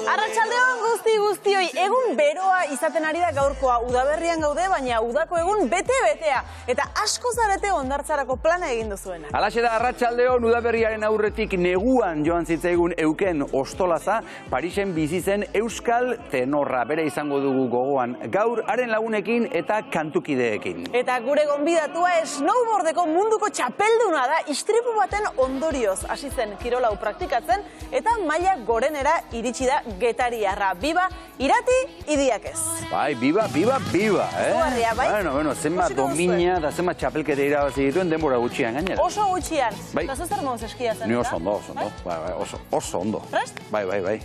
Arratsaldeon guztioi, egun beroa izaten ari da gaurkoa, udaberrian gaude, baina udako egun bete-betea, eta asko zarete hondartzarako plana egin duzuena. Halaxe da, arratsaldeon udaberriaren aurretik neguan joan zitzaigun Euken Ostolaza, Parisen bizi zen euskal tenorra, bere izango dugu gogoan gaur, haren lagunekin eta kantukideekin. Eta gure gonbidatua snowboardeko munduko txapelduna da, istripu baten ondorioz hasi zen kirola hau praktikatzen, eta maila gorenera iritsi da getariarra. Biba, Irati Idiakez. Bai, biba, Zugarria, bai? Bueno, zenbat domina da zenbat txapelketa irabazi dituen denbora gutxian gainera. Oso gutxian. Bai. Eta zer moz eskia zen, Ni oso ondo. Oso ondo. Prest? Bai.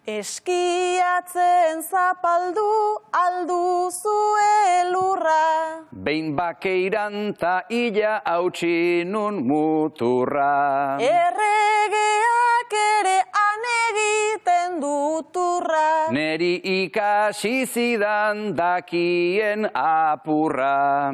Eskiatzen zapaldu alduzu elurra. Behin bakeiran ta illa hautsi nun muturra. Erregeak ere anegiten duturra. Neri ikasi zidan dakien apurra.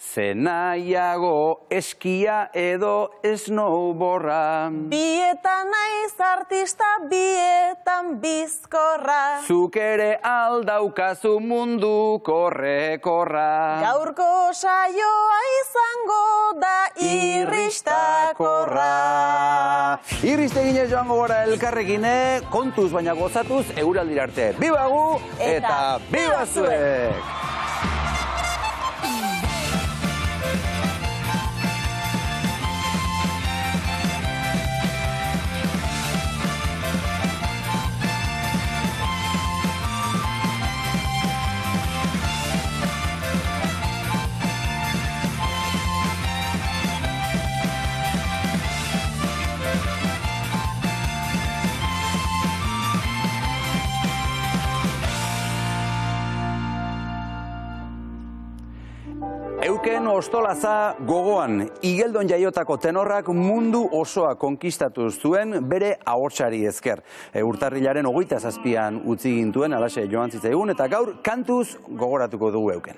Zenaiago eskia edo snowboarda. Bietan naiz artista, bietan bizkorra. Zuk ere aldaukazu mundu korrekorra. Gaurko saioa izango da irristakorra. Irristegin joango gara elkarrekin, kontuz baina gozatuz euraldira arte. Bibagu eta biba zuek! Euken Ostolaza gogoan, Igeldon jaiotako tenorrak mundu osoa konkistatu zuen bere ahotsari esker. Urtarrilaren 27an utzi gintuen, halaxe joan zitzaigun, eta gaur kantuz gogoratuko dugu Euken.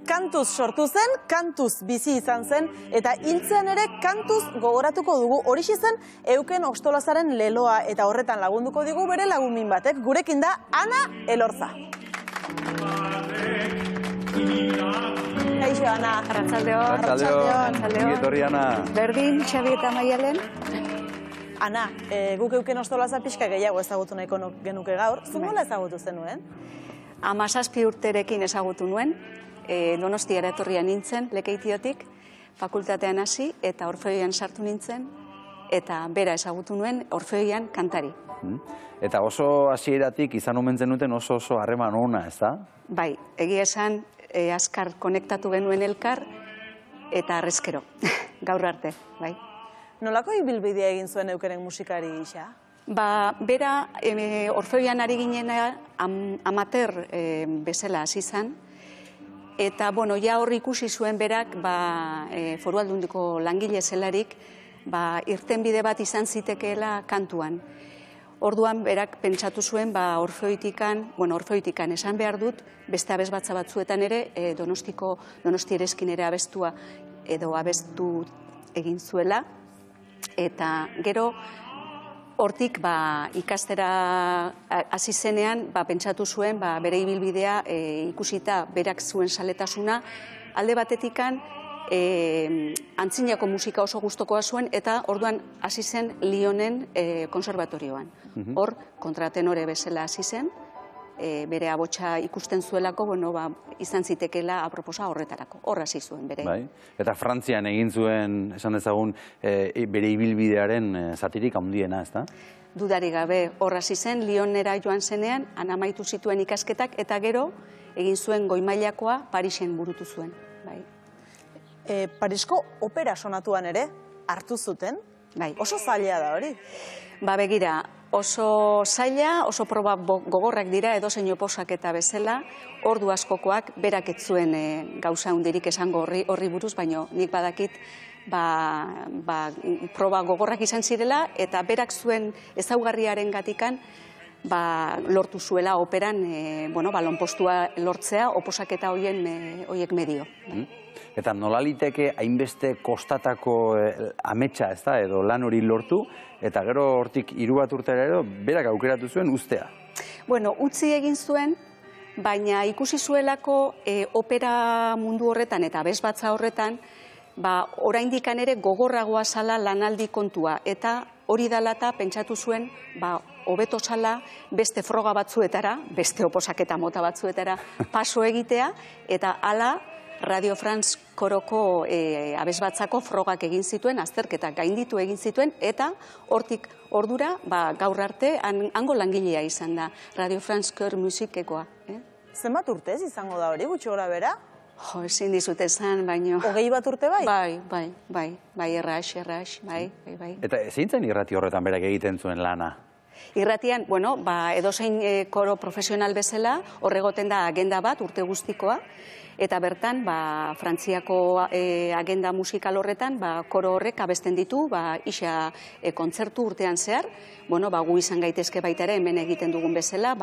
Kantuz sortu zen, kantuz bizi izan zen, eta hiltzean ere kantuz gogoratuko dugu. Horixe zen Euken Ostolazaren leloa, eta horretan lagunduko digu bere lagunmin batek. Gurekin da Ana Elorza. Kaixo, Ana. Arratsaldeon. Etorri, Ana. Berdin, Xabi eta Maialen. Ana, guk Euken Ostolaza pixka gehiago ezagutu nahiko genuke gaur. Zu nola ezagutu zenuen? 17 urterekin ezagutu nuen. Donostiara etorrian nintzen, Lekeitiotik, fakultatean hasi eta Orfeoian sartu nintzen, eta bera ezagutu nuen Orfeoian kantari. Eta oso hasieratik izan omen zenuten oso harreman ona, ez da? Bai, egia esan, azkar konektatu genuen elkar, eta arrezkero, gaur arte, bai. Nolako ibilbidea egin zuen Eukenen musikari gisa? Bera, Orfeoian ari ginena amateur bezala hasi zen, eta, ja hor ikusi zuen berak, Foru Aldundiko langile zelarik, irtenbide bat izan zitekeela kantuan. Orduan, berak pentsatu zuen, Orfeoitikan esan behar dut, beste abesbatza batzuetan ere, Donosti Ereskin ere abestua edo abestu egin zuela, eta gero, hortik ikastera hasi zenean, pentsatu zuen, bere ibilbidea ikusita berak zuen saletasuna, alde batetikan antzinako musika oso gustokoa zuen, eta orduan hasi zen Lyonen konservatorioan. Hor, kontratenore bezala hasi zen, bere abotsa ikusten zuelako, izan zitekela aproposa horretarako. Hor hasi zuen bere. Eta Frantzian egin zuen, esan dezagun, bere ibilbidearen zatirik handiena, ez da? Dudarik gabe hor hasi zen, Lyonera joan zenean, han amaitu zituen ikasketak, eta gero egin zuen goi-mailakoa Parisen burutu zuen. Parisko opera sonatuan ere hartu zuten? Oso zaila da hori? Begira, oso zaila, oso proba gogorrak dira, edozein oposak eta bezala, ordu askokoak berak ez zuen gauza hundirik esango horri buruz, baina nik badakit proba gogorrak izan zirela, eta berak zuen ezaugarriaren gatikan lortu zuela operan lanpostua lortzea oposaketa horiek medio. Eta nola liteke hainbeste kostatako ametsa, ez da, edo lan hori lortu, eta gero hortik 3 bat urtera edo, berak aukeratu zuen ustea? Bueno, utzi egin zuen, baina ikusi zuelako opera mundu horretan eta abesbatza horretan, oraindikan ere gogorragoa zala lanaldi kontua, eta hori dela eta pentsatu zuen, hobeto zala beste froga batzuetara, beste oposaketa mota batzuetara paso egitea, eta hala Radio France koroko abesbatzako frogak egin zituen, azterketak gainditu egin zituen, eta hortik ordura, gaur arte, hango langilea izan da, Radio France Kör musikekoa. Zenbat urtez izango da hori, gutxi gora bera? Jo, ezin dizut esan, baino... 20 bat urte bai? Bai, errax, bai. Eta zein zen irrati horretan berak egiten zuen lana? Irratian, edozein koro profesional bezala, horregoten da agenda bat, urte guztikoa, eta bertan, Frantziako agenda musikal horretan, koro horrek abesten ditu, isa kontzertu urtean zehar, gu izan gaitezke baita ere hemen egiten dugun bezala,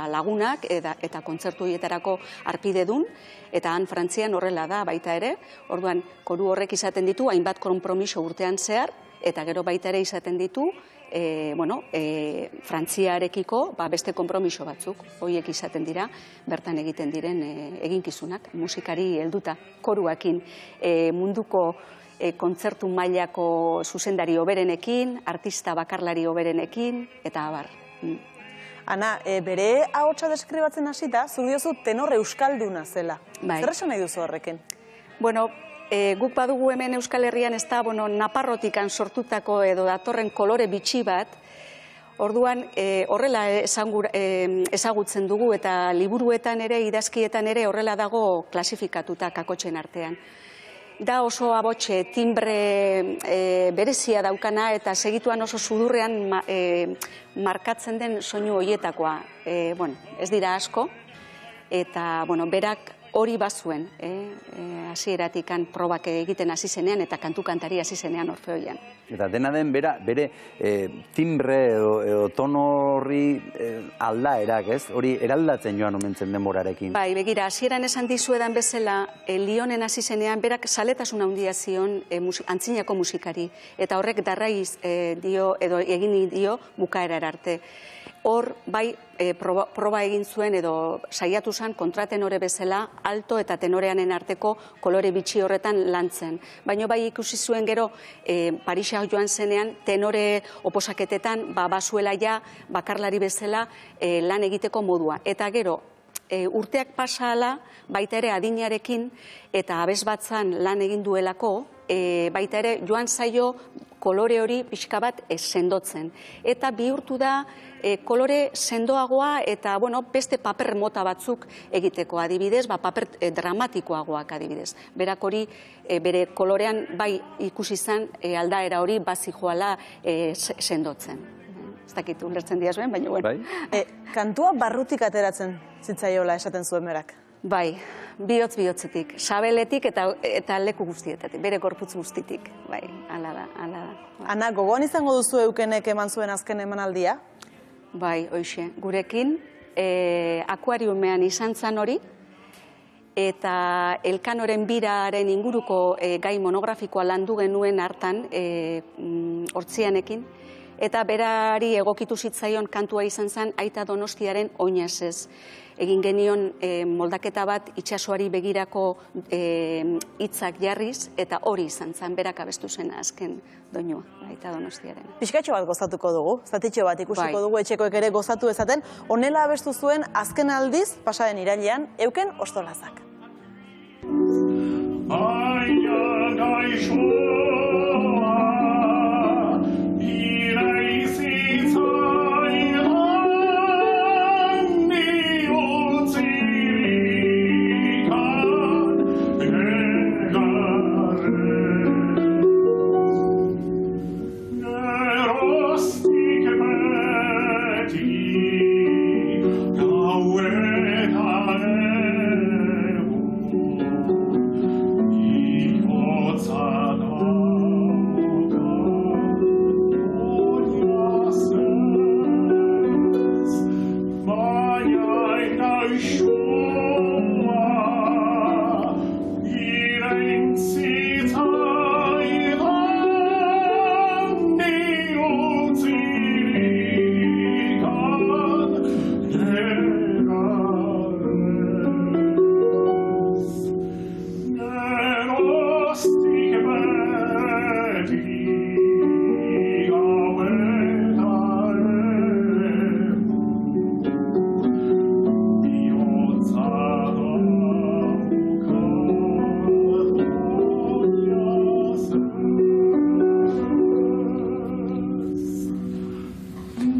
lagunak eta kontzertu hietarako arpide dun, eta han Frantzian horrela da baita ere, orduan, koru horrek izaten ditu, hainbat konpromiso urtean zehar, eta gero baita ere izaten ditu, Frantziarekiko beste konpromiso batzuk, horiek izaten dira, bertan egiten diren eginkizunak, musikari helduta, koruakin, munduko kontzertu mailako zuzendari hoberenekin, artista bakarlari hoberenekin, eta abar. Ana, bere ahotsa deskribatzen hasita, zuk diozu tenor euskalduna zela. Zer esan nahi duzu horrekin? Bueno, guk badugu hemen Euskal Herrian ez da Naparrotikan sortutako edo datorren kolore bitxi bat, orduan horrela ezagutzen dugu eta liburuetan ere, idazkietan ere horrela dago klasifikatuta kakotxen artean. Da oso abotxe, timbre berezia daukana eta segituan oso sudurrean markatzen den soinu horietakoa. Ez dira asko, eta berak hori bazuen, hasieratikan probak egiten hasi zenean eta kantu-kantari hasi zenean Orfeoian. Eta dena den bere timbre edo tono horri aldaerak, ez? Hori eraldatzen joan omentzen denborarekin. Bai, begira, hasieran esan dizuedan bezala, Lionen hasi zenean berak saletasun handia zion antzinako musikari, eta horrek darraiz dio edo egin dio bukaerar arte. Hor, bai, proba egin zuen edo saiatu zen kontratenore bezala alto eta tenoreanen arteko kolore bitxi horretan lantzen. Baina bai ikusi zuen gero Parisa joan zenean tenore oposaketetan bazuela ja bakarlari bezala lan egiteko modua. Eta gero urteak pasala baita ere adinarekin eta abesbatzan lan egin duelako baita ere joan zaio kolore hori pixka bat sendotzen. Eta bihurtu da kolore sendoagoa eta beste paper mota batzuk egiteko adibidez, paper dramatikoagoak adibidez. Berak hori bere kolorean bai ikusi zen aldaera hori bazijoala sendotzen. Ez dakit ulertzen diazuen, baina bueno. Kantua barrutik ateratzen zitzaiola esaten zuen berak. Bai, bihotz-bihotzetik, sabeletik eta leku guztietatik, bere gorputz guztitik. Bai, hala da. Ana, gogoan izango duzu Eukenek eman zuen azken emanaldia? Bai, hoxe, gurekin, akuariumean izan zan hori, eta Elkanoren biraren inguruko gai monografikoa landu genuen hartan, hortzianekin, eta berari egokitu zitzaion kantua izan zen Aita Donostiaren oinazez. Egin genion moldaketa bat itsasoari begirako hitzak jarriz, eta hori izan zen, berak abestu zen azken doinua, Aita Donostiaren. Pixkatxo bat gozatuko dugu, zatitxo bat ikusiko dugu etxekoek ere gozatu ezaten, honela abestu zuen azken aldiz, pasaden irailean, Euken Ostolazak.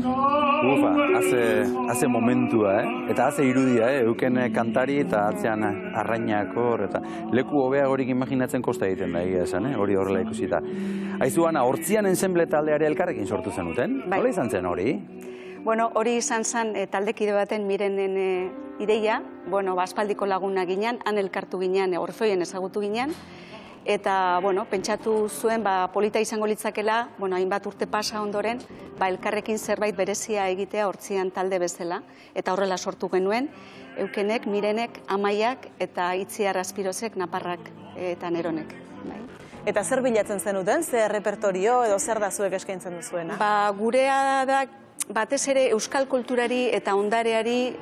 Ufa, haze momentua, eta haze irudia, euken kantari eta atzean arrainako, eta leku hobeagorik imaginatzen kosta egiten da, egia esan, hori horrela ikusita. Aizu, Ana, Hortzian ensemble taldeare elkarrekin sortu zenuten? Nola izan zen hori? Bueno, hori izan zen taldekide baten Mirenen ideia, aspaldiko laguna ginen, han elkartu ginen, Orfeoien ezagutu ginen, eta, pentsatu zuen, polita izango litzakela, hainbat urte pasa ondoren, elkarrekin zerbait berezia egitea Hortzian talde bezala, eta horrela sortu genuen, Eukenek, Mirenek, Amaiak eta Itziar Azpirozek, Naparrak eta Neronek. Eta zer bilatzen zenuten, zer repertorio edo zer da zuek eskaintzen duzuena? Gurea da, batez ere euskal kulturari eta ondareari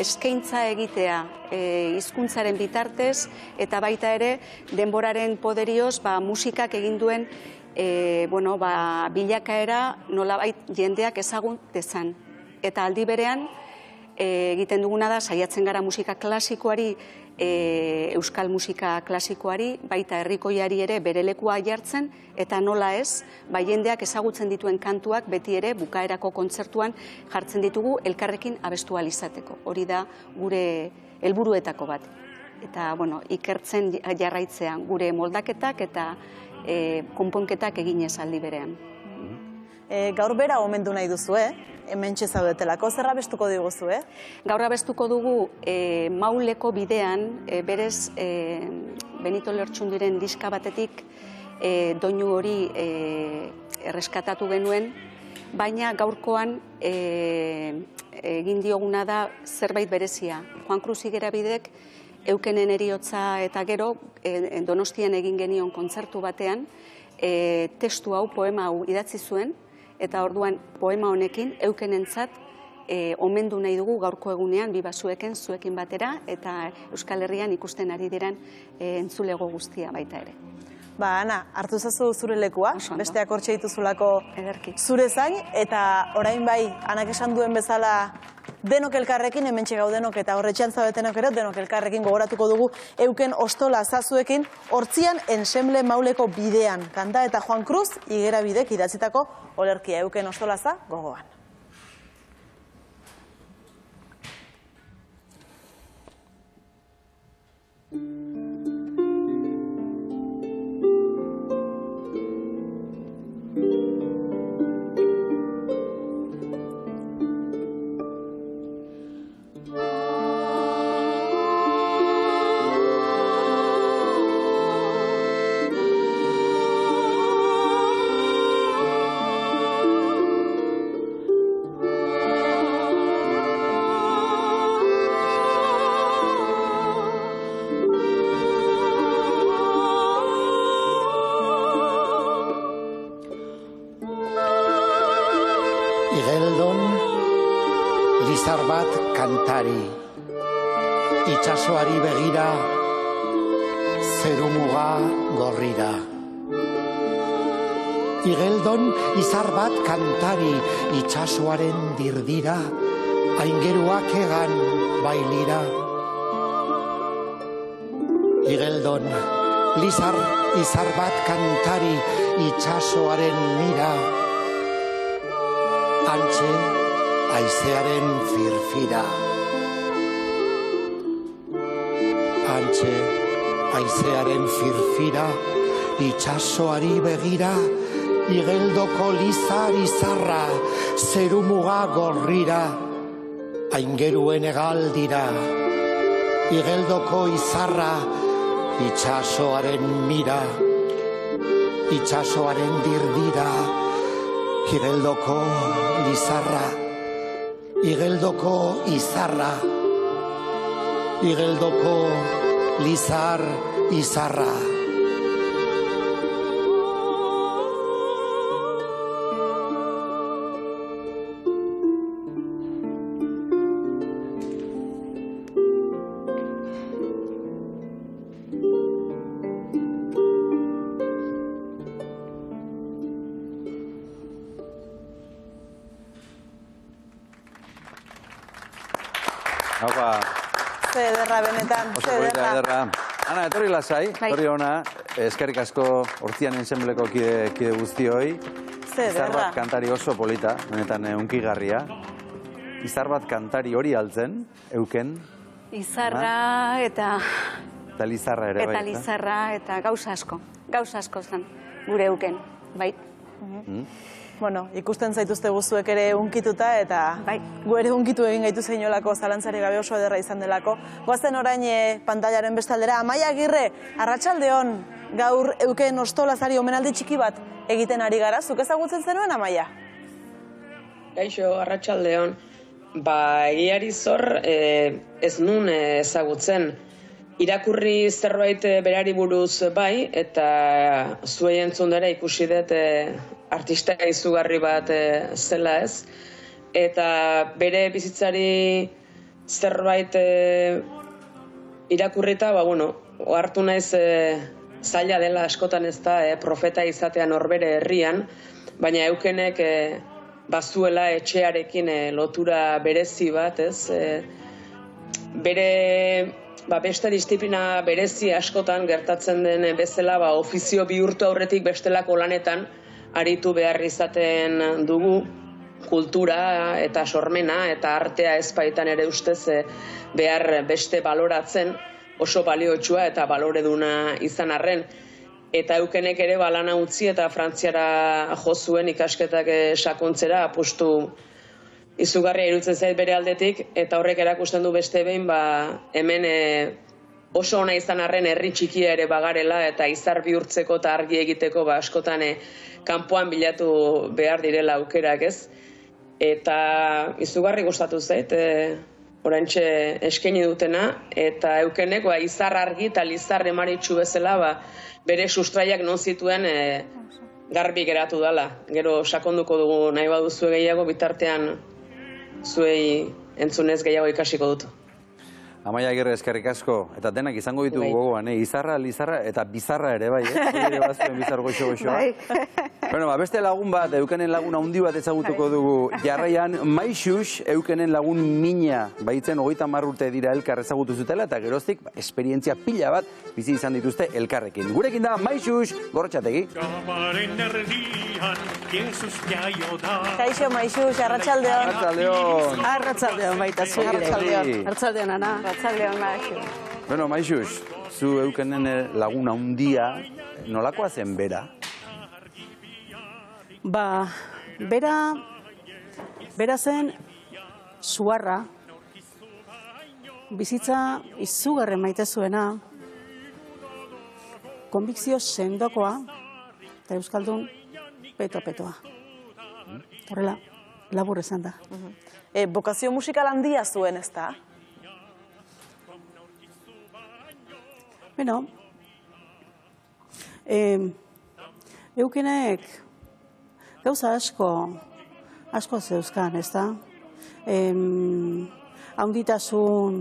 eskaintza egitea hizkuntzaren bitartez eta baita ere denboraren poderioz musikak egin duen bilakaera nolabait jendeak ezagun dezan. Eta aldi berean egiten duguna da saiatzen gara musika klasikoari, euskal musika klasikoari, baita herrikoiari ere bere lekua jartzen, eta nola ez, jendeak ezagutzen dituen kantuak beti ere bukaerako kontzertuan jartzen ditugu elkarrekin abestu ahal izateko. Hori da gure helburuetako bat. Eta, ikertzen jarraitzean gure moldaketak eta konponketak eginez aldi berean. Gaur bera omendu nahi duzu, hementxe zaudetelako, zer abestuko diguzu, Gaur abestuko dugu Mauleko bidean, berez Benito Lertxundiren diska batetik doinu hori erreskatatu genuen, baina gaurkoan egin dioguna da zerbait berezia. Juan Cruz Igerabidek Eukenen eriotza eta gero Donostian egin genion kontzertu batean testu hau, poema hau idatzi zuen, eta orduan poema honekin Eukenentzat omendu nahi dugu gaurko egunean zuekin batera eta Euskal Herrian ikusten ari diren entzulego guztia baita ere. Ana, hartu zazu zure lekua, besteak hortxe dituzulako zure zain, eta orain bai, Anak esan duen bezala denok elkarrekin, hementxe gaudenok eta horretxean zaudetenok ere, denok elkarrekin gogoratuko dugu Euken Ostola zazuekin, Hortzian ensemble Mauleko bidean, kanta eta Juan Cruz Igerabidek idatzitako olerkia Euken Ostola za gogoan. Igeldon, lizar bat kantari, itxasoari begira, zerumuga gorrira. Igeldon, izar bat kantari, itxasoaren dirdira, aingeruak egan bailira. Igeldon, izar bat kantari, itxasoaren mira, antxe haizearen firfira. Antxe haizearen firfira, itxasoari begira, Igeldoko lizar izarra, zerumuga gorrira, aingeruen egaldira. Igeldoko izarra, itxasoaren mira, itxasoaren dirdira. Igeldoko lizarra, Igeldoko izarra, Igeldoko lizar izarra. Ze ederra benetan, ze ederra. Ana, etorri lasai, etorri ona, eskerrik asko Hortzian ensembleko kide guztioi. Ze, Izar derra. bat kantari oso polita, honetan unkigarria. Izar bat kantari hori altzen, euken, Izarra eta Lizarra ere bai. eta Lizarra eta gauza asko zen, gure euken, bai. Bueno, ikusten zaituzte guzuek ere unkituta eta Bai. gu ere unkitu egin gaitu zeinolako zalantzari gabe oso ederra izan delako. Goazen orain pantailaren bestaldera, Amaia Agirre, arratsaldeon, gaur euken ostolazari omenaldi txiki bat egiten ari gara, zuk ezagutzen zenuen, Amaia? Kaixo, arratsaldeon. Egiari zor, ez nun ezagutzen. Irakurri zerbait berari buruz bai, eta zuei entzun dara ikusi dut artista izugarri bat zela ez. Eta bere bizitzari zerbait irakurrita, ohartu naiz zaila dela askotan ez da profeta izatea norbere herrian, baina eukenek bazuela etxearekin lotura berezi bat, ez? Bere beste disiplina berezi askotan gertatzen den bezala ofizio bihurtu aurretik bestelako lanetan aritu behar izaten dugu kultura eta sormena eta artea ezpaitan ere ustez behar beste baloratzen oso baliotsua eta baloreduna izan arren. Eta eukenek ere lana utzi eta Frantziara jo zuen ikasketak sakontzera apustu izugarria iruditzen zait bere aldetik, eta horrek erakusten du beste behin hemen oso ona izan arren herri txikia ere bagarela eta izar bihurtzeko eta argi egiteko askotan kanpoan bilatu behar direla aukerak, ez? Eta izugarri gustatu zait, oraintxe eskaini dutena, eta eukenek izar argi eta lizar emaritsu bezala bere sustraiak non zituen garbi geratu dela. Gero sakonduko dugu nahi baduzue gehiago, bitartean zuei entzunez gehiago ikasiko dut. Amaia Agirre, eskerrik asko, eta denak izango ditugu gogoan, Izarra, Lizarra eta Bizarra ere bai, Ere bazuen bizar goxo-goxoa. Bueno, beste lagun bat, eukenen lagun handi bat ezagutuko dugu jarraian, Maixux, eukenen lagun mina, baitzen 30 urte dira elkar ezagutu zutela, eta geroztik, esperientzia pila bat bizi izan dituzte elkarrekin. Gurekin da, Maixux, Gorrotxategi. Kaixo, Maixux, arratsaldeon. Arratsaldeon. Arratsaldeon baita zu. Arratsaldeon, Ana. Arratsaldeon, Bueno, Maixux, zu eukenen lagun handia, nolakoa zen bera? Bera zen suharra, bizitza izugarri maite zuena, konbikzio sendokoa, eta euskaldun peto-petoa. Horrela, labur esan da. Bokazio musikal handia zuen, ez da? Bueno, eukenek gauza asko zeuzkan, ez da? Haunditasun,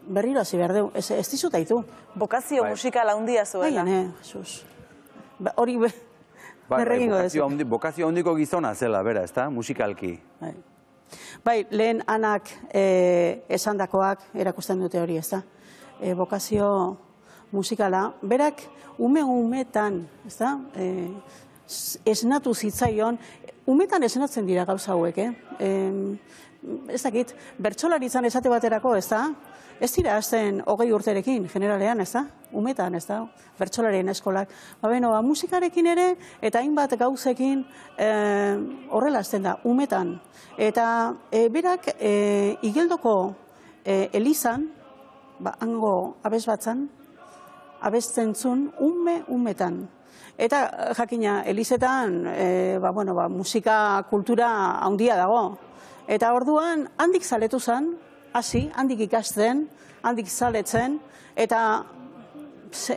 berriro hasi behar dugu, ez dizut haitu. Bokazio musikal handia zuela. Jesus. Hori berregingo dezu. Bokazio handiko gizona zela, bera, ez da? Musikalki. Bai, lehen Anak esandakoak erakusten dute hori, ez da? Bokazio musikala, berak umetan, ez da? Esnatu zitzaion, umetan esnatzen dira gauza hauek, ez dakit, bertsolaritzan esate baterako, ez da? Ez dira hasten 20 urterekin, generalean, ez da? Umetan, ez da? Bertsolarien eskolak. Musikarekin ere, eta hainbat gauzekin horrela hasten da, umetan. Eta berak Igeldoko elizan, hango abez batzan, abesten zun umetan. Eta jakina, elizetan musika kultura handia dago. Eta orduan handik zaletu zen, handik ikasten, handik zaletzen, eta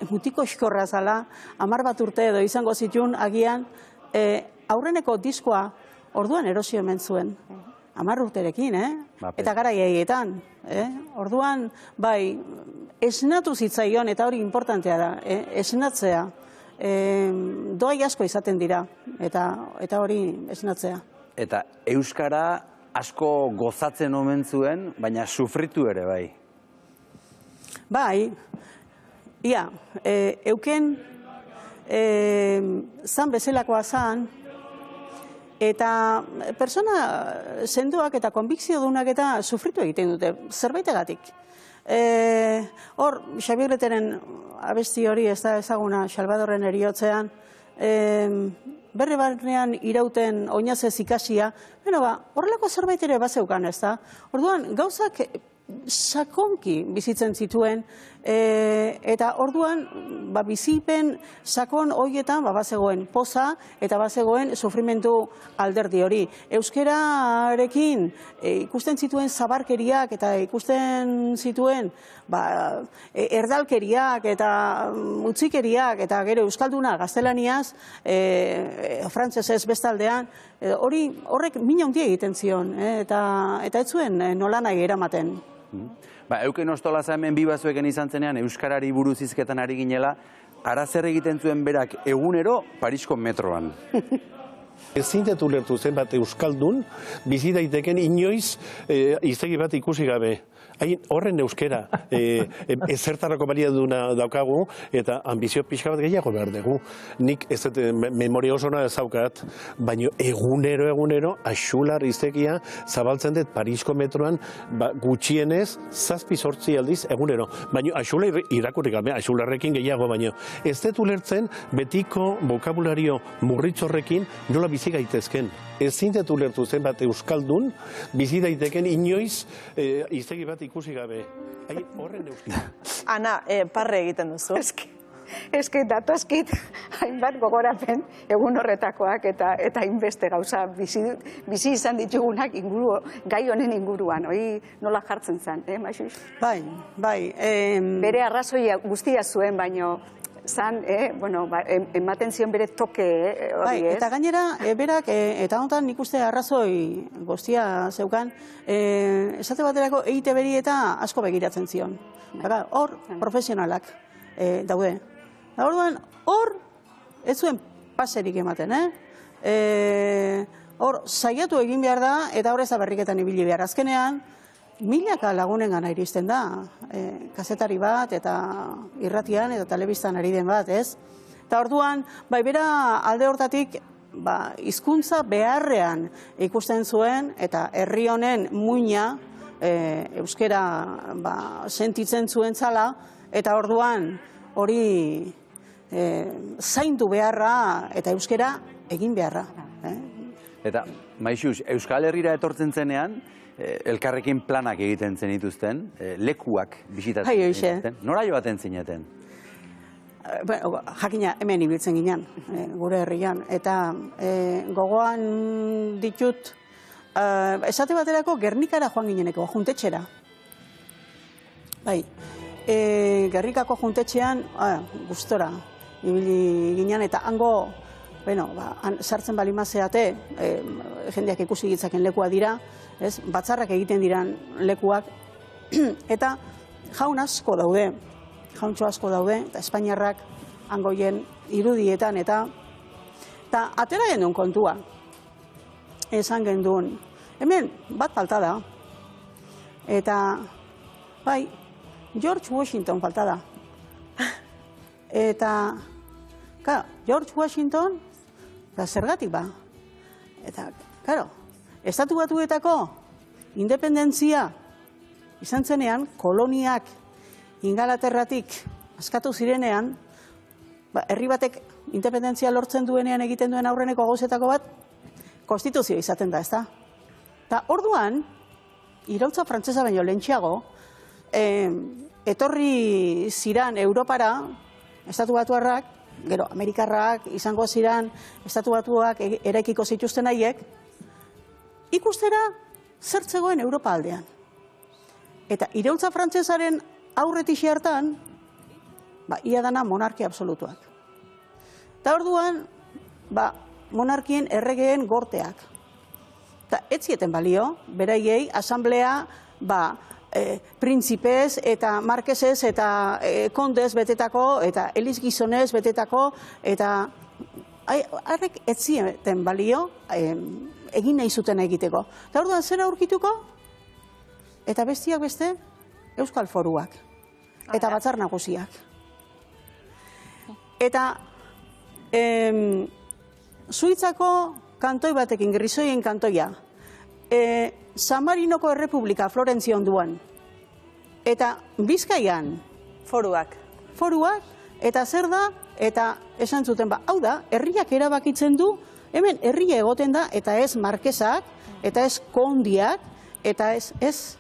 mutiko eskorra zala, 10 bat urte edo izango zituen agian, aurreneko diskoa orduan erosio hemen zuen. 10 urterekin, Eta garaiaietan. Orduan, bai, esnatu zitzaion, eta hori importantea da, esnatzea. Doai asko izaten dira, eta hori esnatzea. Eta euskara asko gozatzen omen zuen, baina sufritu ere bai. Bai, euken zan bezalakoa zan, eta persona sendoak eta konbikzio dunak eta sufritu egiten dute, zerbaitegatik. Hor, Xabier Leteren abesti hori ez da ezaguna Salvadorren eriotzean, berri barnean irauten oinazez ikasia, horrelako zerbait ere bazeukan, ez da? Orduan, gauzak sakonki bizitzen zituen, eta orduan bizipen sakon horietan bazegoen poza eta bazegoen sufrimentu alderdi hori. Euskararekin ikusten zituen zabarkeriak eta ikusten zituen erdalkeriak eta utzikeriak eta gero euskalduna gaztelaniaz, frantsesez bestaldean, horrek min handia egiten zion, eta ez zuen nolanahi eramaten. Euken Ostolaza hemen bibazueken izan zenean euskarari buruz hizketan ari ginela, ara zer egiten zuen berak egunero Parisko metroan. Ezin dut ulertu zenbat euskaldun bizi daiteken inoiz hiztegi bat ikusi gabe. Horren euskera ezertarako baliaduna daukagu eta ambizio pixka bat gehiago behar dugu. Nik ez dut memoria osona ezaukat, baina egunero axular hiztegia zabaltzen dut Parisko metroan gutxienez 7-8 aldiz egunero. Baina axular irakurri gabe, axularrekin gehiago, baina ez dut ulertzen betiko bokabulario murritzorrekin nola bizi gaitezken. Ezin dut ulertu zenbat euskaldun bizi daiteken inoiz hiztegi bat ikusi gabe. Horren euskara. Ana, parre egiten duzu. Eske datozkit hainbat gogorapen egun horretakoak eta hainbeste gauza bizi izan ditugunak gai honen inguruan. Hori nola jartzen zen, Maxux? Bai. Bere arrazoia guztia zuen, baino zan, ematen zion bere toke hori, ez? Eta gainera, berak, eta honetan nik uste arrazoi guztia zeukan, esate baterako egite beri eta asko begiratzen zion. Hor, profesionalak daude. Orduan, hor, ez zuen paserik ematen, hor, saiatu egin behar da, eta hor ez da berriketan ibili behar. Azkenean, milaka lagunen gana iristen da, kazetari bat, eta irratian, eta telebistan ari den bat, ez? Eta orduan, bera alde hortatik, hizkuntza beharrean ikusten zuen, eta herri honen muina, euskera sentitzen zuen zala, eta orduan, hori zaindu beharra, eta euskera egin beharra. Eta, Maxux, Euskal Herrira etortzen zenean, elkarrekin planak egiten zenituzten, lekuak bisitatzen zenituzten. Nora joaten zineten? Jakina, hemen ibiltzen ginen, gure herrian. Eta gogoan ditut, esate baterako Gernikara joan gineneko, juntetxera. Gernikako juntetxean, gustora ibili ginen, eta hango, sartzen balimazeate, jendeak ikusi gitzaken lekua dira, batzarrak egiten diran lekuak, eta jaun asko daude, jauntxo asko daude, eta Espainiarrak hangoien irudietan, eta atera gendun kontua, esan gendun, hemen bat falta da, eta George Washington falta da, eta George Washington, eta zergatik ba, eta, Estatu Batuetako independentzia izan zenean, koloniak Ingalaterratik askatu zirenean, herri batek independentzia lortzen duenean egiten duen aurreneko gauzetako bat, konstituzio izaten da, ezta? Eta orduan, iraultza frantsesa baino lehentxeago, etorri ziran Europara, Estatu Batuarrak, gero Amerikarrak izango ziran, Estatu Batuak eraikiko zituzten haiek, ikustera zertzegoen Europa aldean. Eta iraultza frantsesaren aurretixe hartan, ia dana monarkia absolutuak. Eta orduan, monarkien erregeen gorteak. Eta ez zieten balio, beraiei, asamblea, printzipez eta markesez eta kondez betetako, eta eliz gizonez betetako, eta harrek ez zieten balio, egin nahi zuten egiteko. Eta orduan zera aurkituko, eta bestiak beste, Euskal Foruak, eta Batzar Nagusiak. Eta Suitzako kantoi batekin, grisoien kantoia. San Marinoko Errepublika, Florentzia onduan. Eta Bizkaian. Foruak. Foruak, eta zer da, eta esan zuten, hau da, herriak erabakitzen du, hemen herria egoten da, eta ez markesak, eta ez kondiak, eta ez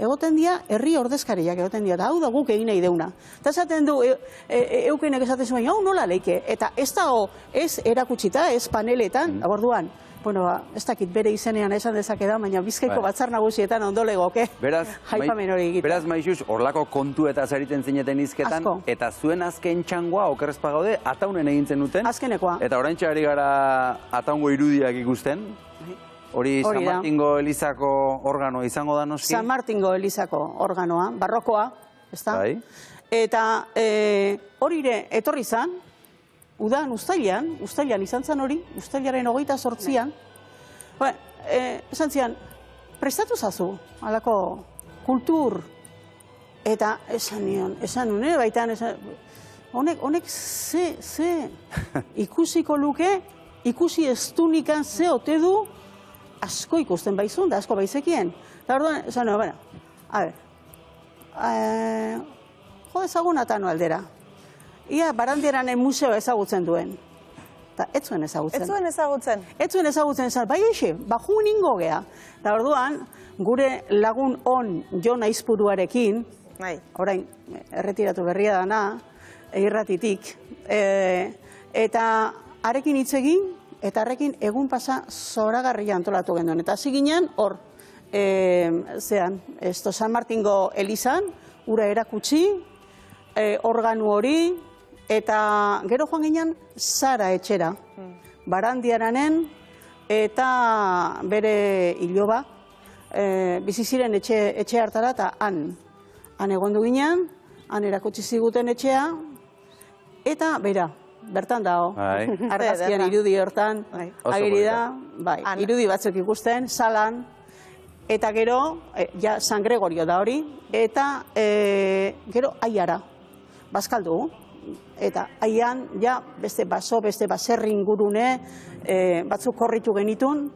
egoten dira, herri ordezkariak egoten dira, eta hau da guk egin nahi deuna. Eta esaten du, eukenek esaten zuen, hau nola leike, eta ez dago, ez erakutsita, ez paneletan, aborduan, bueno, ez dakit bere izenean esan dezake da, baina Bizkaiko batzar nagusietan ondo legoke. Haipamen hori egiten. Beraz, Maixus, horlako kontu eta zariten zineten izketan, eta zuen azken txangoa, okerrezpa gaude, ataunen egintzen duten. Azkenekoa. Eta oraintxe ari gara ataungo irudiak ikusten. Hori San Martingo Elizako organo izango da noski? San Martingo Elizako organoa, barrokoa, ez da? Eta hori ere etorri zan, udan ustailan izan zen hori, ustailaren 28an, esan zian, prestatu zazu, halako kultur, eta esan nuen, baitan, honek ze ikusiko luke, ikusi ez dunikan ze ote du, asko ikusten baizun, da asko baizekien. Eta orduan, esan nuen, a ber, jo ezagun atano aldera. Ia Barandiaranen museo ezagutzen duen. Eta ez zuen ezagutzen. Ez zuen ezagutzen? Ez zuen ezagutzen, bai eixe, baju ningo gea. Eta orduan, gure lagun on Jon Aizpuruarekin, orain, erretiratu berria dana, irratitik, eta arekin hitz egin, eta arekin egun pasa zoragarria antolatu genduen. Eta hasi ginen, hor, San Martingo Elizan, ura erakutsi, organu hori, eta gero joan ginen Sara etxera, Barandiaranen eta bere iloba, bizi ziren etxe hartara eta han egondu ginen, han erakutsi ziguten etxea, eta bertan dago, argazkian irudi hortan, agiri da, irudi batzuk ikusten, salan, eta gero, San Gregorio da hori, eta gero aiara, bazkaldu, eta aian, beste baso, beste baserri ingurune, batzuk korritu genitun,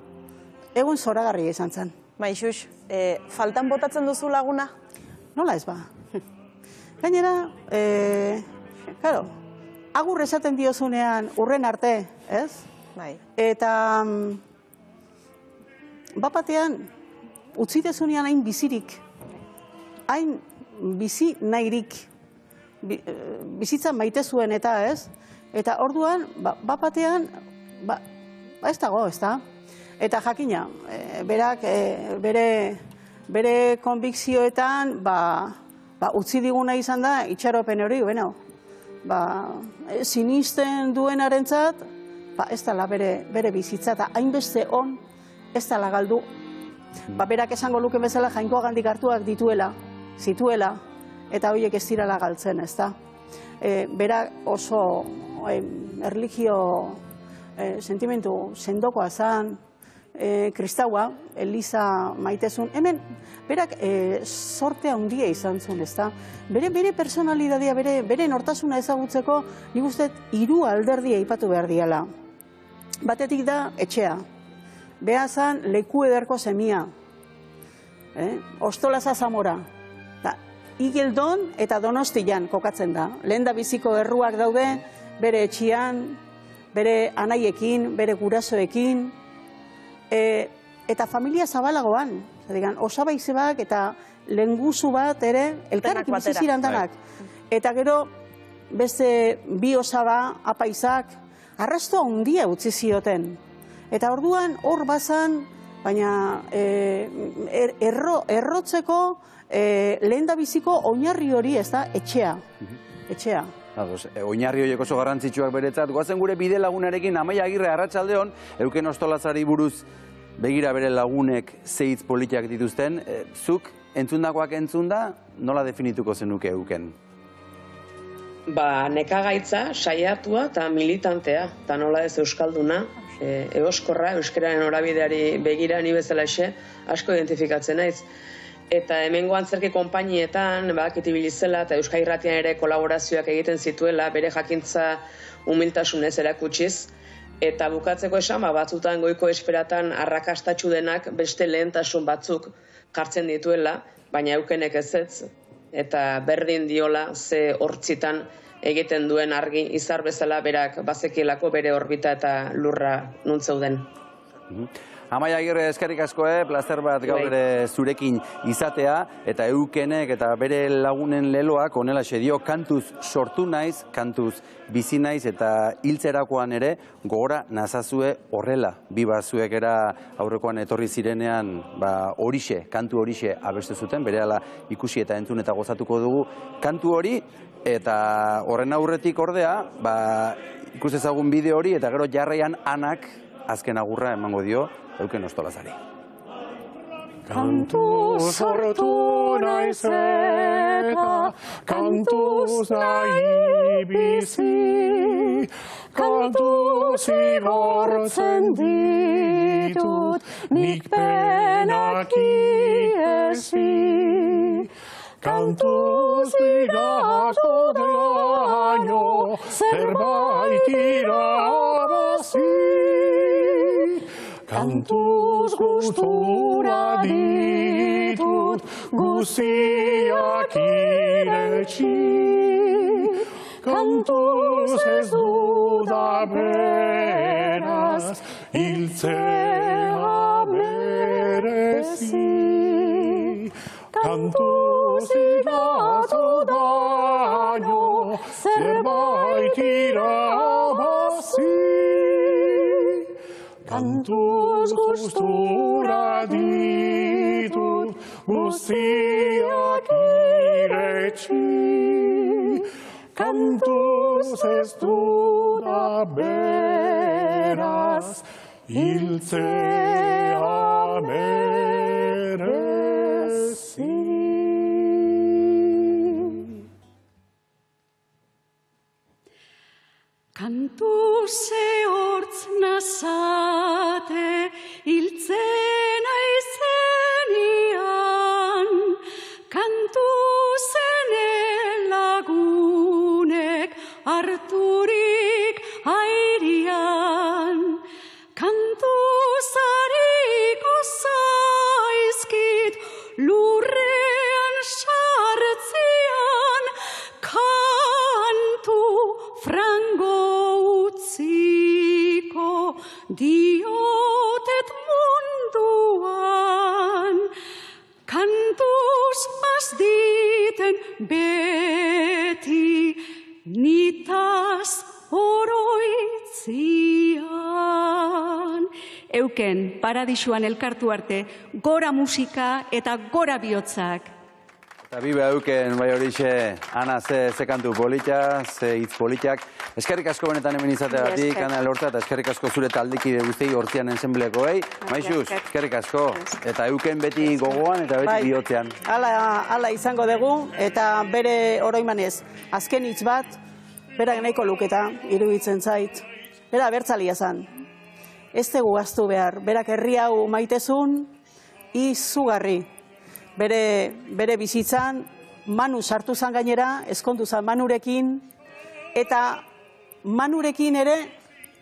egun zoragarria izan zen. Maixus, faltan botatzen duzu laguna? Nola ez ba. Gainera, agur esaten diozunean urren arte, ez? Eta bapatean, utzi dezunean hain bizirik, hain bizi nahirik, bizitza maite zuen eta ez, eta orduan, bapatean, ez dago, ez da? Eta jakina, berak bere konbikzioetan, utzi diguna izan da, itxaropen hori, sinisten duenarentzat, ez dala bere bizitza, eta hainbeste on, ez dala galdu. Berak esango luke bezala Jainkoagandik hartuak zituela, eta horiek ez dirala galtzen, ez da. Berak oso erlijio sentimentu sendokoa zan, kristaua, Eliza maitezun. Hemen, berak sorte handia izan zuen, ez da. Bere personalidadea, bere nortasuna ezagutzeko, nik uste 3 alderdia aipatu behar diala. Batetik da etxea. Beha zan leku ederko semia. Ostolaza Zamora. Igeldon eta Donostian kokatzen da. Lehen da biziko erruak daude, bere etxian, bere anaiekin, bere gurasoekin, eta familia zabalagoan. Osaba izebak eta lenguzu bat ere, elkarrekin biziziran danak. Eta gero, beste 2 osaba, apaizak, arrasto handia utzi zioten. Eta orduan hor bazan, baina errotzeko lehen da biziko oinarri hori, ez da, etxea. Oinarri horiek oso garrantzitsuak beretzat. Goazen gure bide lagunarekin, Amaia Agirre, arratsaldeon, Euken Ostolazari buruz begira bere lagunek zeitz politiak dituzten. Zuk entzundakoak entzunda, nola definituko zenuke Euken? Nekagaitza, saiatua eta militantea, eta nola ez euskalduna, egoskorra, euskararen norabideari begira ni bezala asko identifikatzen naiz. eta hemengo antzerki konpainietan, badakit ibili zela eta Euskal Irratian ere kolaborazioak egiten zituela, bere jakintza humiltasunez erakutsiz, eta bukatzeko esan, batzutan goiko esperatan arrakastatsu denak beste lehentasun batzuk jartzen dituela, baina eukenek ezetz, eta berdin diola ze hortzitan egiten duen argi izar bezala berak bazekielako bere orbita eta lurra nuntzeuden. Amaia Agirre, eskerrik asko, plazer bat gaur ere zurekin izatea, eta eukenek eta bere lagunen leloak onelaxe dio, kantuz sortu naiz, kantuz bizi naiz, eta hiltzerakoan ere gogora nazazue horrela. Bi bazuek era aurrekoan etorri zirenean horixe, kantu horixe abestu zuten, berehala ikusi eta entzun eta gozatuko dugu kantu hori, eta horren aurretik ordea, ikus ezagun bideo hori, eta gero jarraian Anak azken agurra emango dio Euken Ostolazari. Kantuz sortu naiz eta kantuz nahi bizi, kantuz igortzen ditut nik penak iesi. Kantuz bigatu daño zerbait irabazi. Kantuz gustura ditut guziak iretsi. Kantuz ez duda beraz hiltzea merezi. Kantuz igatu daño zerbait irabazi. Kantuz gustura ditut guziak iretsi. Kantuz ez duda beraz hiltzea merezi. Kantuz ehortz nazate hiltzen aizenian, kantuzen lagunek harturik airian, kantuzariko zaizkit lurrean sartzian, kantu frango utziko diotet munduan, kantuz azditen beti nitaz oroitzian. Euken, paradisuan elkartu arte, gora musika eta gora bihotzak. Eta bibe Euken, bai horixe, Ana, ze kantu politia, ze hitz politiak. Eskerrik asko benetan hemen izateagatik, Ana Elorza, eta eskerrik asko zure taldekide guztiei hortzian ensemblekoei. Maixuz, eskerrik asko. Eta Euken beti gogoan eta beti bihotzean. Hala izango dugu, eta bere oroimanez, azken hitz bat, berak nahiko luketa, iruditzen zait. Bera abertzalia zan. Ez dugu gaztu behar, berak herri hau maitezun, izugarri. Bere bizitzan, Manu sartu zan gainera, ezkondu zan Manurekin, eta Manurekin ere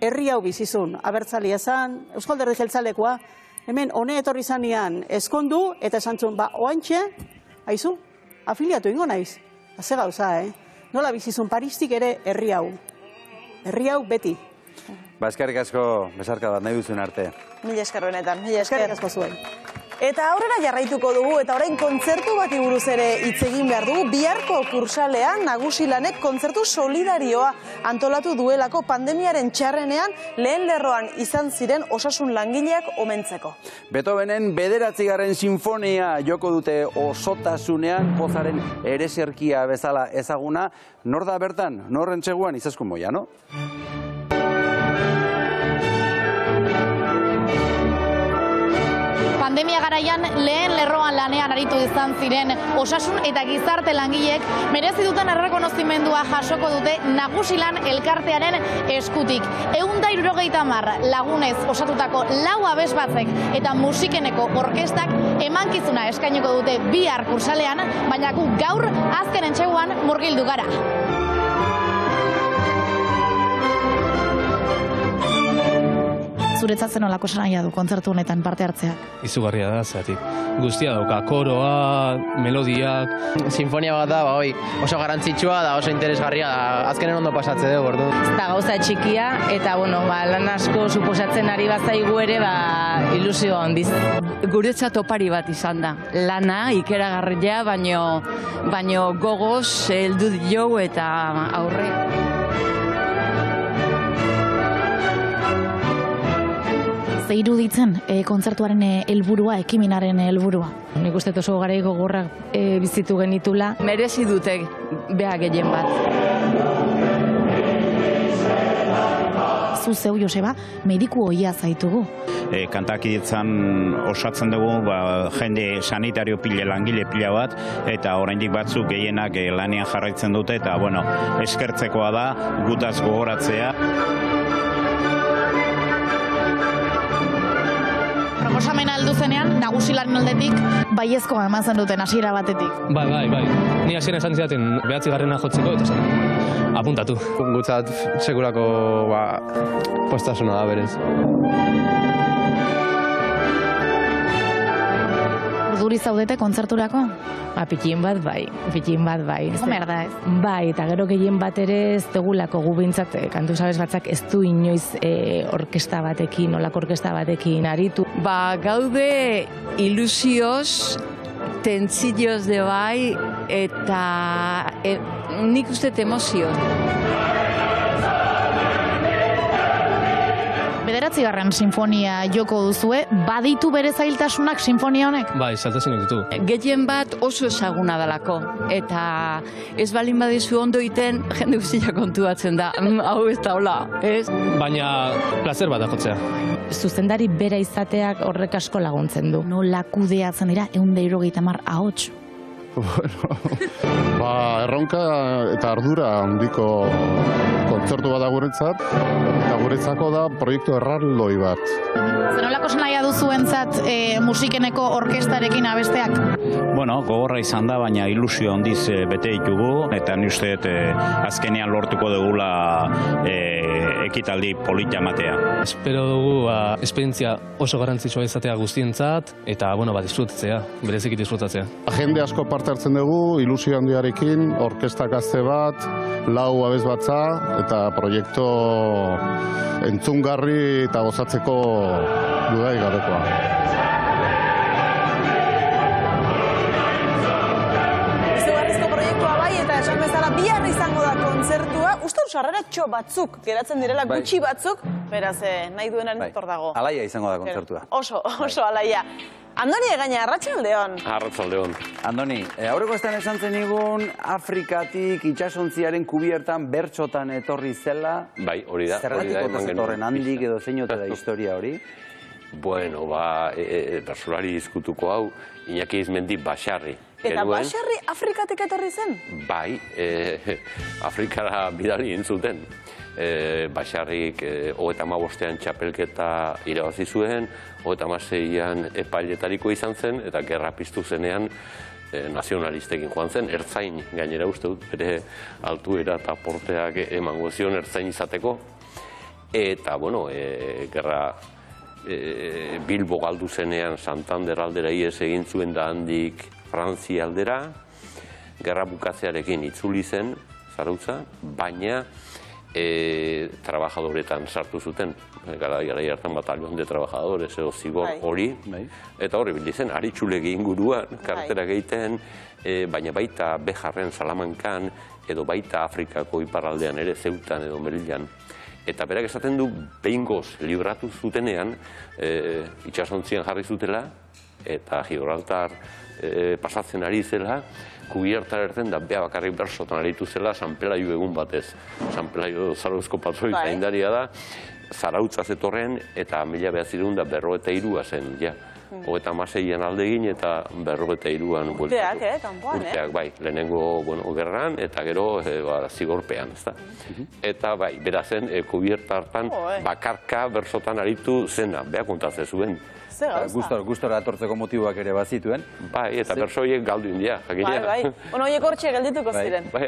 herri hau bizizun. Abertzalia zan, Euskal Alderdi Jeltzalekoa, hemen hone etorri zanean ezkondu, eta esan zuen, oantxe, haizu, afiliatu ingo naiz. Ze gauza, Nola bizizun Paristik ere herri hau. Herri hau beti. Eskerrik asko, besarka bat, nahi duzun arte. Mila esker benetan, mila esker. Eskerrik asko zuen. Eta aurrera jarraituko dugu, eta orain kontzertu bati buruz ere hitz egin behar dugu. Biharko kursalean Nagusilanek kontzertu solidarioa antolatu duelako pandemiaren txarrenean lehen lerroan izan ziren osasun langileak omentzeko. Beethovenen 9. sinfonia joko dute osotasunean, pozaren ereserkia bezala ezaguna. Nor da bertan, norren txeguan Izaskun Moiano? Pandemia garaian lehen lerroan lanean aritu izan ziren osasun eta gizarte langileek merezi duten errekonozimendua jasoko dute Nagusilan elkartearen eskutik. 170 lagunez osatutako 4 abesbatzek eta musikeneko orkestak emankizuna eskainiko dute bihar kursalean, baina gu gaur azken entseguan murgildu gara. Zuretzat zen olako esan du kontzertu honetan parte hartzea? Izugarria da, zeatik. Guztia dauka, koroa, melodiak. Sinfonia bat da, oso garrantzitsua da, oso interesgarria da, azkenen ondo pasatze dugu, ordu. Ez da gauza txikia, eta lan asko suposatzen ari bazaigu ere, ilusio handiz. Guretzat opari bat izan da. Lana, ikeragarria, baino gogoz, heldu diogu eta aurre. Ze iruditzen kontzertuaren helburua, ekimenaren helburua? Nik uste oso garai gogorrak bizitu genitula. Merezi dute beha gehien bat. Zu zeu, Joseba, mediku ohia zaitugu. Kantakidetzan osatzen dugu jende sanitario pila, langile pila bat, eta oraindik batzuk gehienak lanean jarraitzen dute, eta eskertzekoa da gutaz gogoratzea. Proposamena heldu zenean, Nagusilaren aldetik baiezkoa eman zen duten hasiera batetik. Bai. Ni hasiera esan zidaten 9. jotzeko eta zen apuntatu. Gutzat sekulako postasuna da berez. Urduri zaudete kontzerturako? Pitin bat bai. Gomer da ez? Bai, eta gero gehien bat ere ez dugulako gu bintzat, kantu sabes batzak ez du inoiz orkesta batekin, olako orkesta batekin aritu. Gaude ilusioz, tentzioz de bai, eta nik uste emozioz. 9. sinfonia joko duzue, baditu bere zailtasunak sinfonia honek? Bai, zailtasunak ditu. Gehien bat oso ezaguna dalako, eta ez balin badizu ondo iten, jende guztia kontuatzen da, hau ez da hola, ez? Baina, placer bat da jotzea. Zuzendari bera izateak horrek asko laguntzen du. Nola kudeatzen dira 170 ahots? Erronka eta ardura handiko kontzertu bat da guretzat, eta guretzako da proiektu erraldoi bat. Zenolako nahia duzuentzat musikeneko orkestarekin abesteak? Gogorra izan da, baina ilusio handiz bete ditugu, eta ni uste azkenean lortuko dugula ekitaldi polita ematea. Espero dugu esperientzia oso garrantzitsua izatea guztientzat, eta disfrutatzea, bereziki disfrutatzea. Jende asko parte hartzen dugu, ilusio handiarekin, orkesta gazte bat, 4 abesbatza, eta proiektu entzungarri eta gozatzeko dudai gabekoa. Izugarrizko proiektua bai, eta esan bezala bihar izango da kontzertua. Uste sarreratxo batzuk, geratzen direla gutxi batzuk, beraz, nahi duenaren hor dago. Alaia izango da kontzertua. Oso alaia. Andoni egaina, arratsaldeon. Arratsaldeon. Andoni, aurreko estan esan zenigun Afrikatik itxasontziaren kubiertan bertxotan etorri zela. Bai, hori da. Zergatik ote zetorren handik edo zeinote da historia hori? Bueno, bersolari izkutuko hau, Iñaki Izmendi Baxarri. Eta Baxarri Afrikatik etorri zen? Bai, Afrikara bidali entzuten. Baxarrik 35ean txapelketa irabazi zuen, 36ean epailetariko izan zen, eta gerra piztu zenean nazionalistekin joan zen, ertzain gainera uste dut, bere altuera eta porteak emango zion ertzain izateko. Eta, gerra Bilbo galdu zenean Santander aldera ies egin zuen da handik Frantzia aldera, gerra bukatzearekin itzuli zen, Zarautza, baina trabajadoretan sartu zuten, gara hartan batalion de trabajadores edo zigor hori, eta horri bildizen, aritxulegi inguruan, karterak egiten, baina baita Bejarren, Salamankan, edo baita Afrikako iparraldean ere, Zeutan edo Melillan. Eta berak esaten du, behingoz libratu zutenean, itxasontzian jarri zutela, eta Gibraltar pasatzen ari zela, kubiertar erten da bea bakarrik bersotan aritu zela San Pelaio egun batez. San Pelaio Zarauzko patroi zaindaria da, Zarautza zetorren eta 1953 zen, 36an alde egin eta 43an bueltatu. Urteak, kanpoan, Urteak, bai, lehenengo gerran eta gero zigorpean, ezta. Eta bai, berazen, kubierta hartan bakarka bersotan aritu zena, beha kontatzen zuen. Gustora atortzeko motiboak ere bazituen. Bai, eta bersoiek galdu india, jakina. Bai. Bueno, horiek hortxe geldituko ziren. Bai,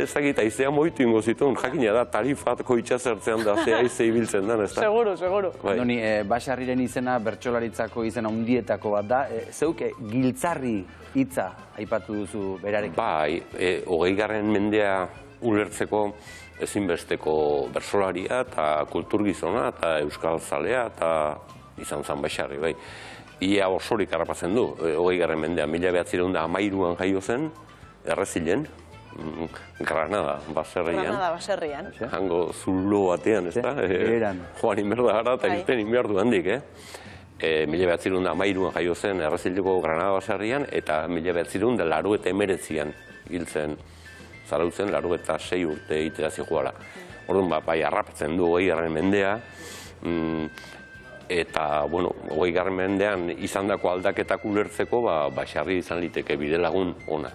ezagit, aizea moitu ingo zituen, jakina da, tarifatko itxasertzean da, ze aize ibiltzen den, ez da? Seguru. Andoni, Basarriren izena, bertsolaritzako izena hundietako bat da, zeuk giltzarri hitza aipatu duzu berarekin. Bai, 20. mendea ulertzeko ezinbesteko bersolaria eta kulturgizona eta euskal zalea eta izan zen Basarri, bai. Ia osorik harrapatzen du, 20. mendean, 1913an jaio zen, Errezilen, Granada, baserrian. Hango zulo batean, ez da? Joan inberda gara eta irten inberdu handik, 1913an jaio zen Errezileko Granada baserrian eta 1989an hiltzen zarautzen, 86 urte iterazi joala. Orduan, bai, harrapatzen du 20. mendea, eta, bueno, 20. mendean izandako aldaketak ulertzeko, Basarri izan liteke bidelagun ona.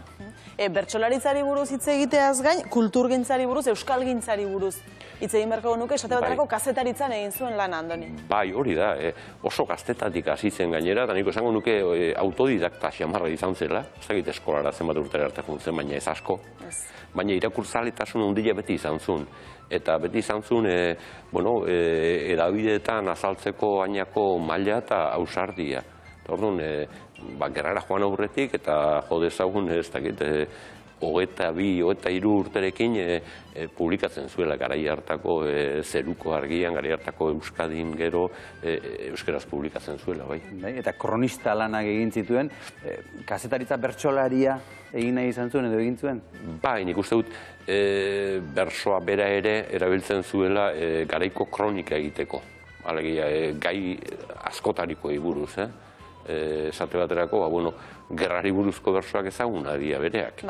Bertsolaritzari buruz hitz egiteaz gain, kulturgintzari buruz, euskalgintzari buruz hitz egin beharko nuke, esate baterako kazetaritzan egin zuen lan, Andoni. Bai, hori da, oso gaztetatik hasi zen gainera, eta niko esango nuke autodidakta xamarra izan zela, ez dakit eskolara zenbat urtera arte juntzen, baina ez asko. Baina irakurtzaletasun handia beti izan zuen. Eta beti izan zuen, edabideetan azaltzeko ainako maila eta ausardia. Orduan, gerrara joan aurretik eta jo dezagun, ez dakit, 22-23 urterekin publikatzen zuela garai hartako Zeruko Argian, garai hartako Euskadin gero euskaraz publikatzen zuela, bai. Eta kronista lanak egin zituen, kazetaritza bertsolaria egin nahi izan zuen edo egin zuen? Bai, nik uste dut bersoa bera ere erabiltzen zuela garaiko kronika egiteko. Alegia, gai askotarikoei buruz, esate baterako, gerrari buruzko bersoak ezaguna dira bereak.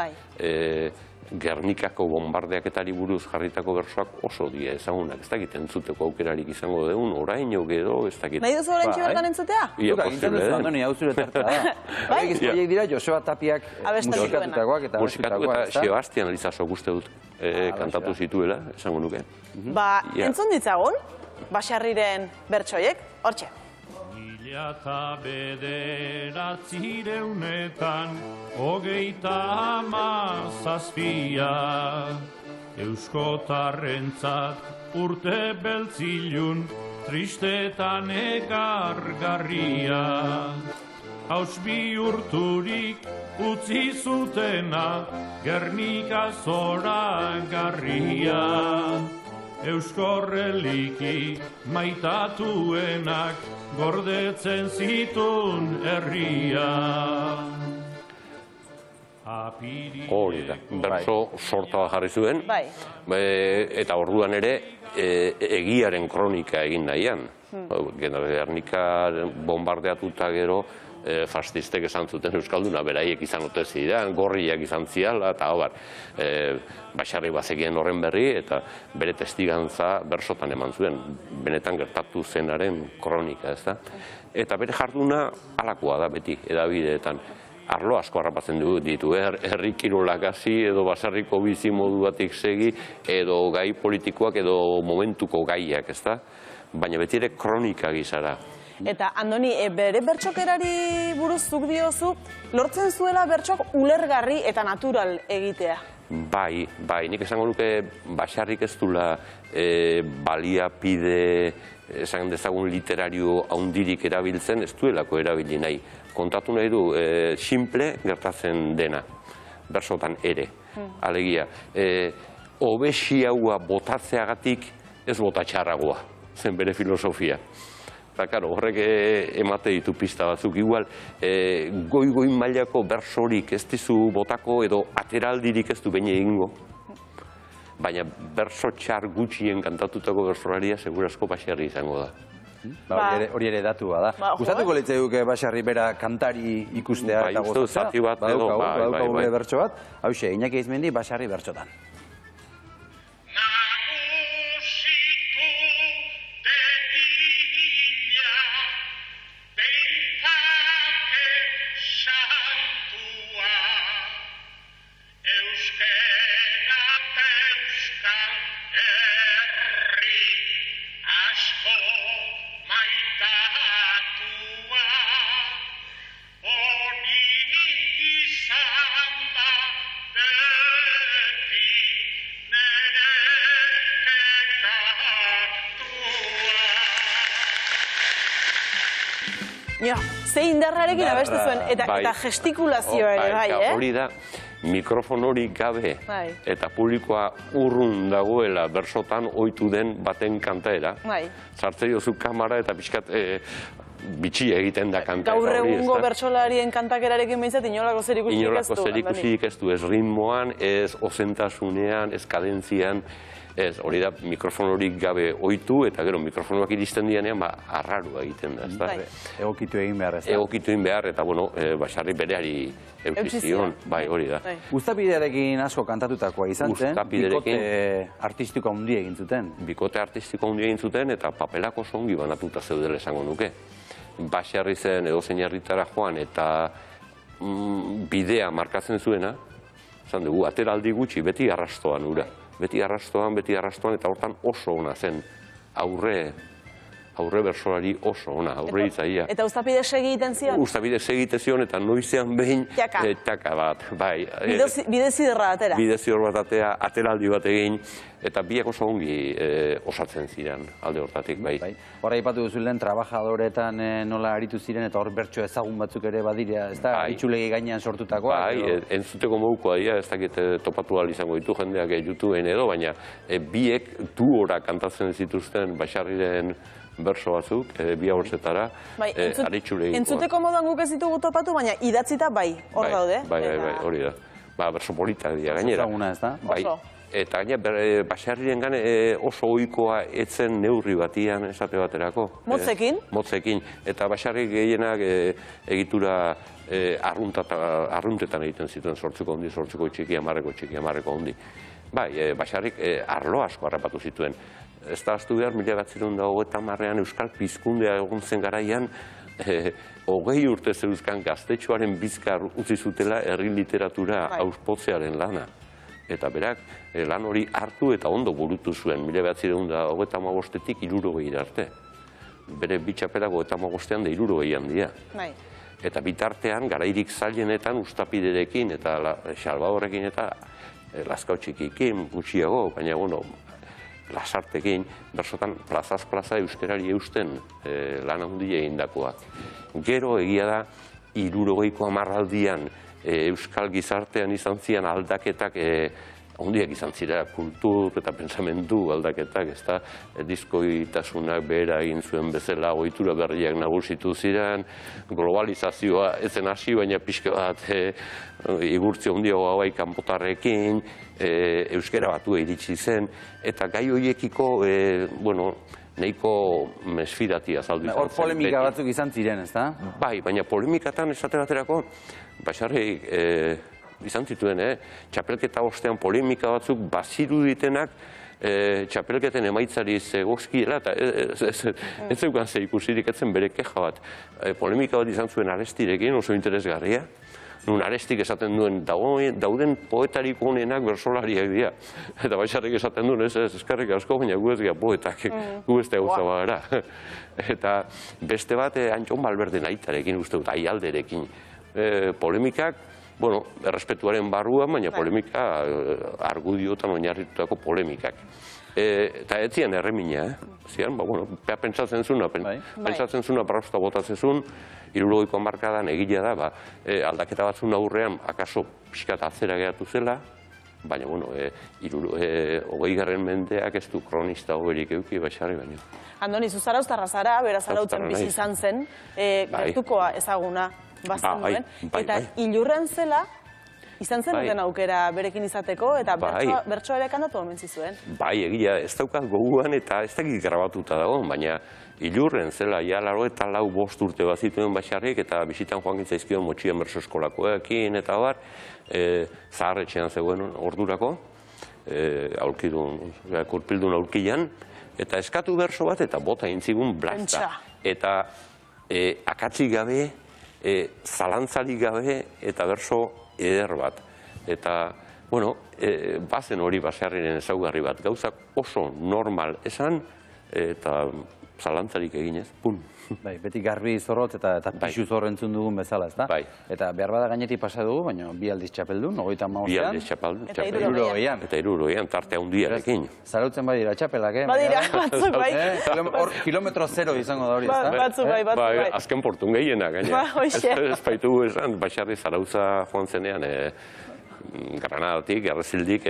Gernikako bombardeaketari buruz jarritako bersoak oso dira ezagunak. Ez dakit entzuteko aukerarik izango dugun, oraino gero, ez dakit. Nahi duzu orain txibertan entzutea? Ia, posible, Andoni, hau zure tarta da. Horiek dira Joseba Tapiak musikatutakoak eta musikatutakoak. Eta Sebastian Elizasok uste dut kantatu zituela, esango nuke. Entzun ditzagun, Basarriren bertsoiek, hortxe. 1937 Euskotarrentzat urte beltzilun tristetan ekargarria. Haus bihurturik utzi zutena Gernika zoragarria. Euskorreliki maitatuenak gordetzen zitun herria. Hori da, berso sorta jarri zuen, eta orduan ere egiaren kronika egin nahian. Gernika bombardeatuta gero fascistek esan zuten Euskalduna beraiek izan ote ziren, gorriak izan ziala, eta abar, Basarri bazekien horren berri, eta bere testigantza bersotan eman zuen, benetan gertatu zenaren kronika, ez da? Eta bere jarduna halakoa da beti, edabideetan. Arlo asko harrapatzen ditu, herri kirolak hasi, edo Basarriko bizi modu batik segi, edo gai politikoak, edo momentuko gaiak, ez da? Baina beti ere kronika gizara. Eta, Andoni, bere bertsokerari buruzuk diozu, lortzen zuela bertsok ulergarri eta natural egitea? Bai, nik esango nuke Basarrik ez dula baliapide, esan dezagun literario haundirik erabiltzen, ez duelako erabili nahi. Kontatu nahi du, simple gertatzen dena, bersotan ere. Alegia, obesiaua botatzeagatik ez botatxarragoa, zen bere filosofia. Eta, karo, horrek emate ditu pista batzuk. Igual, goi mailako bersorik ez dizu botako edo ateraldirik ez du baina egingo. Baina berso txar gutxien kantatutako bersolaria segurasko Basarri izango da. Hori ere datu bada. Gustatuko litzai duke Basarri bera kantari ikustea eta gozatzea? Badaukagu bere bertso bat. Hauxe, Iñaki Aizmendi, Basarri bertsotan. ze indarrarekin abestu zuen, eta gestikulazioa ere, bai, Hori da, mikrofonorik gabe eta publikoa urrun dagoela bersotan ohitu den baten kantaera. Sartzei oso kamara eta pixkat bitxi egiten da kanta. Gaur egungo bertsolarien kantakerarekin behintzat inolako zerikusirik ez du. Inolako zerikusirik ez du, ez ritmoan, ez ozentasunean, ez kadentzian, ez, hori da mikrofonorik gabe ohitu, eta gero mikrofonoak iristen dianean, arrarua egiten da. Egokitu egin behar, ez da? Egokitu egin behar, eta bueno, Basarri bereari eukizion, bai, hori da. Uztapidearekin asko kantatutakoa izan zen, bikote artistiko handi egin zuten. Bikote artistiko handi egin zuten, eta papelako zongi banatuta zeudela esango nuke. Basarri zen edozein herritara joan eta bidea markatzen zuena, esan dugu, ateraldi gutxi, beti arrastoan ura. Beti arrastoan, eta hortan oso ona zen. Aurre bersolari oso ona, aurre itzaia. Eta Uztapide segiten zion? Uztapide segiten zion, eta noizean behin taka bat, bai. Bidezidorra atera? Bidezidorra bat ateraldi bat egin, eta biak oso ongi osatzen ziren, alde hortatik, bai. Horra ipatu duzu lehen, trabajadoretan nola aritu ziren, eta hor bertso ezagun batzuk ere badira, ez da, itxulegi gainean sortutakoa? Bai, entzuteko modukoa dira, ez dakit topatu ahal izango ditu jendeak YouTubeen edo, baina biek duora kantatzen zituzten Basarriren berso batzuk, bi haurtzetara, aritxulegikoa. Entzuteko moduan guk ez ditugu topatu, baina idatzita bai, hor daude. Bai, hori da. Berso politak dira, gainera. Ezaguna, ez da? Oso. Eta gainera, Basarriren gane oso ohikoa etzen neurri batian esate baterako. Motzekin? Motzekin. Eta Basarri gehienak egitura arruntetan egiten zituen, sortzuko hondi, sortzuko txiki, amarreko hondi. Bai, Basarrik arlo asko harrapatu zituen. Ez da aztu behar, 1930ean Euskal Pizkundea egon zen garaian, 20 urte zeuzkan gaztetxoaren bizkar utzi zutela herri literatura auspotzearen lana. Eta berak, lan hori hartu eta ondo burutu zuen, 1935etik 60 arte. Bere bitxapelak 35ean da 60 handia. Eta bitartean, garairik zailenetan Uztapiderekin eta Salvadorrekin eta Lazkao Txikikin, gutxiago, baina, bueno, Lasartekin, bersotan plazaz plaza euskerari eusten lan handia egindakoak. Gero egia da, 60ko hamarraldian euskal gizartean izan zian aldaketak handiak izan zira, kultur eta pensamendu aldaketak, ez da, diskoitasunak behera egin zuen bezala, ohitura berriak nagusitu ziren, globalizazioa ezen hasi, baina pixka bat igurtzi handiagoa bai kanpotarrekin, euskera batu iritsi zen, eta gai horiekiko, bueno, nahiko mesfidati azaldu izan zen. Hor polemika batzuk izan ziren, ez da? Bai, baina polemikatan esate baterako, Basarri izan zituen, txapelketa ostean polemika batzuk baziru ditenak txapelketen emaitzari zegozkiela, eta ez zeukan ze ikusirik etzen bere keja bat. Polemika bat izan zuen Arestirekin, oso interesgarria. Nun Arestik esaten duen, dauden poetarik honenak bersolariak dira. Eta Basarrik esaten duen, ez eskerrik asko, baina gu ez gara poetak, gu ez da gauza gara. Eta beste bat, Antxon Balberden aitarekin, uste dut, Aialderekin. Polemikak, bueno, errespetuaren barruan, baina polemika argudiotan oinarritutako polemikak. Eta ez zian erremina, zian, bueno, pentsatzen zuna, parrausta botatzen zuen, 60ko hamarkadan egila da, aldaketa batzun aurrean, akaso pixkat atzera geratu zela, baina, bueno, 20. mendeak ez du kronista hoberik euki Basarri baino. Andoni, zu zarauztarra zara, bera zarautzen bizi izan zen, gertukoa ezaguna bazen duen, eta ilurren zela, izan zen duten aukera berekin izateko, eta bertsoa ere kantatu omen zizuen. Bai, egia, ez daukat goguan eta ez dakit grabatuta dago, baina ilurren zela, ja 84 urte bat zituen Basarrik, eta bisitan joan gintzaizkion Motxian berso eskolakoekin, eta bar, zaharretxean zegoen ordurako, kurpildun aurkian, eta eskatu berso bat, eta bota intzigun blasta. Eta akatzik gabe, zalantzarik gabe, eta berso eder bat. Eta, bueno, bazen hori Basarriren ezaugarri bat. Gauzak oso normal esan, eta zalantzarik eginez, pun. Bai, beti garbi zorrotz eta pixu zorro entzun dugun bezala, ezta? Bai. Eta behar bada gainetik pasa dugu, baina bi aldiz txapeldun, 35 Bi aldiz txapeldun. Eta 65. Eta 65, tarte handiarekin. Zarautzen badira txapelak, Badira, batzuk bai. Kilometro zero izango da hori, ezta? Batzuk bai. Azken portun gehienak, gaina. Ez baitu esan, Baxarri Zarautza joan zenean, Granadatik, Errezildik,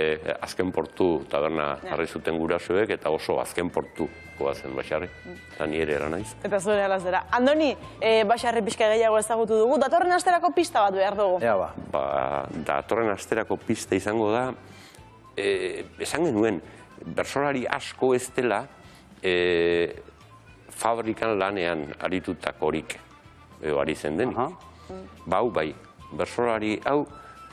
azken portu taberna jarri zuten gurasoek, eta oso azken portu goazen Baxarri. Eta ni ere era naiz. Eta zure alazera. Andoni, Baxarri pixka gehiago ezagutu dugu, datorren asterako pista bat behar dugu. Ea ba. Datorren asterako pista izango da, esan genuen, bersolari asko ez dela fabrikan lanean aritutakorik, ari zen denik. Bau bai, bersolari hau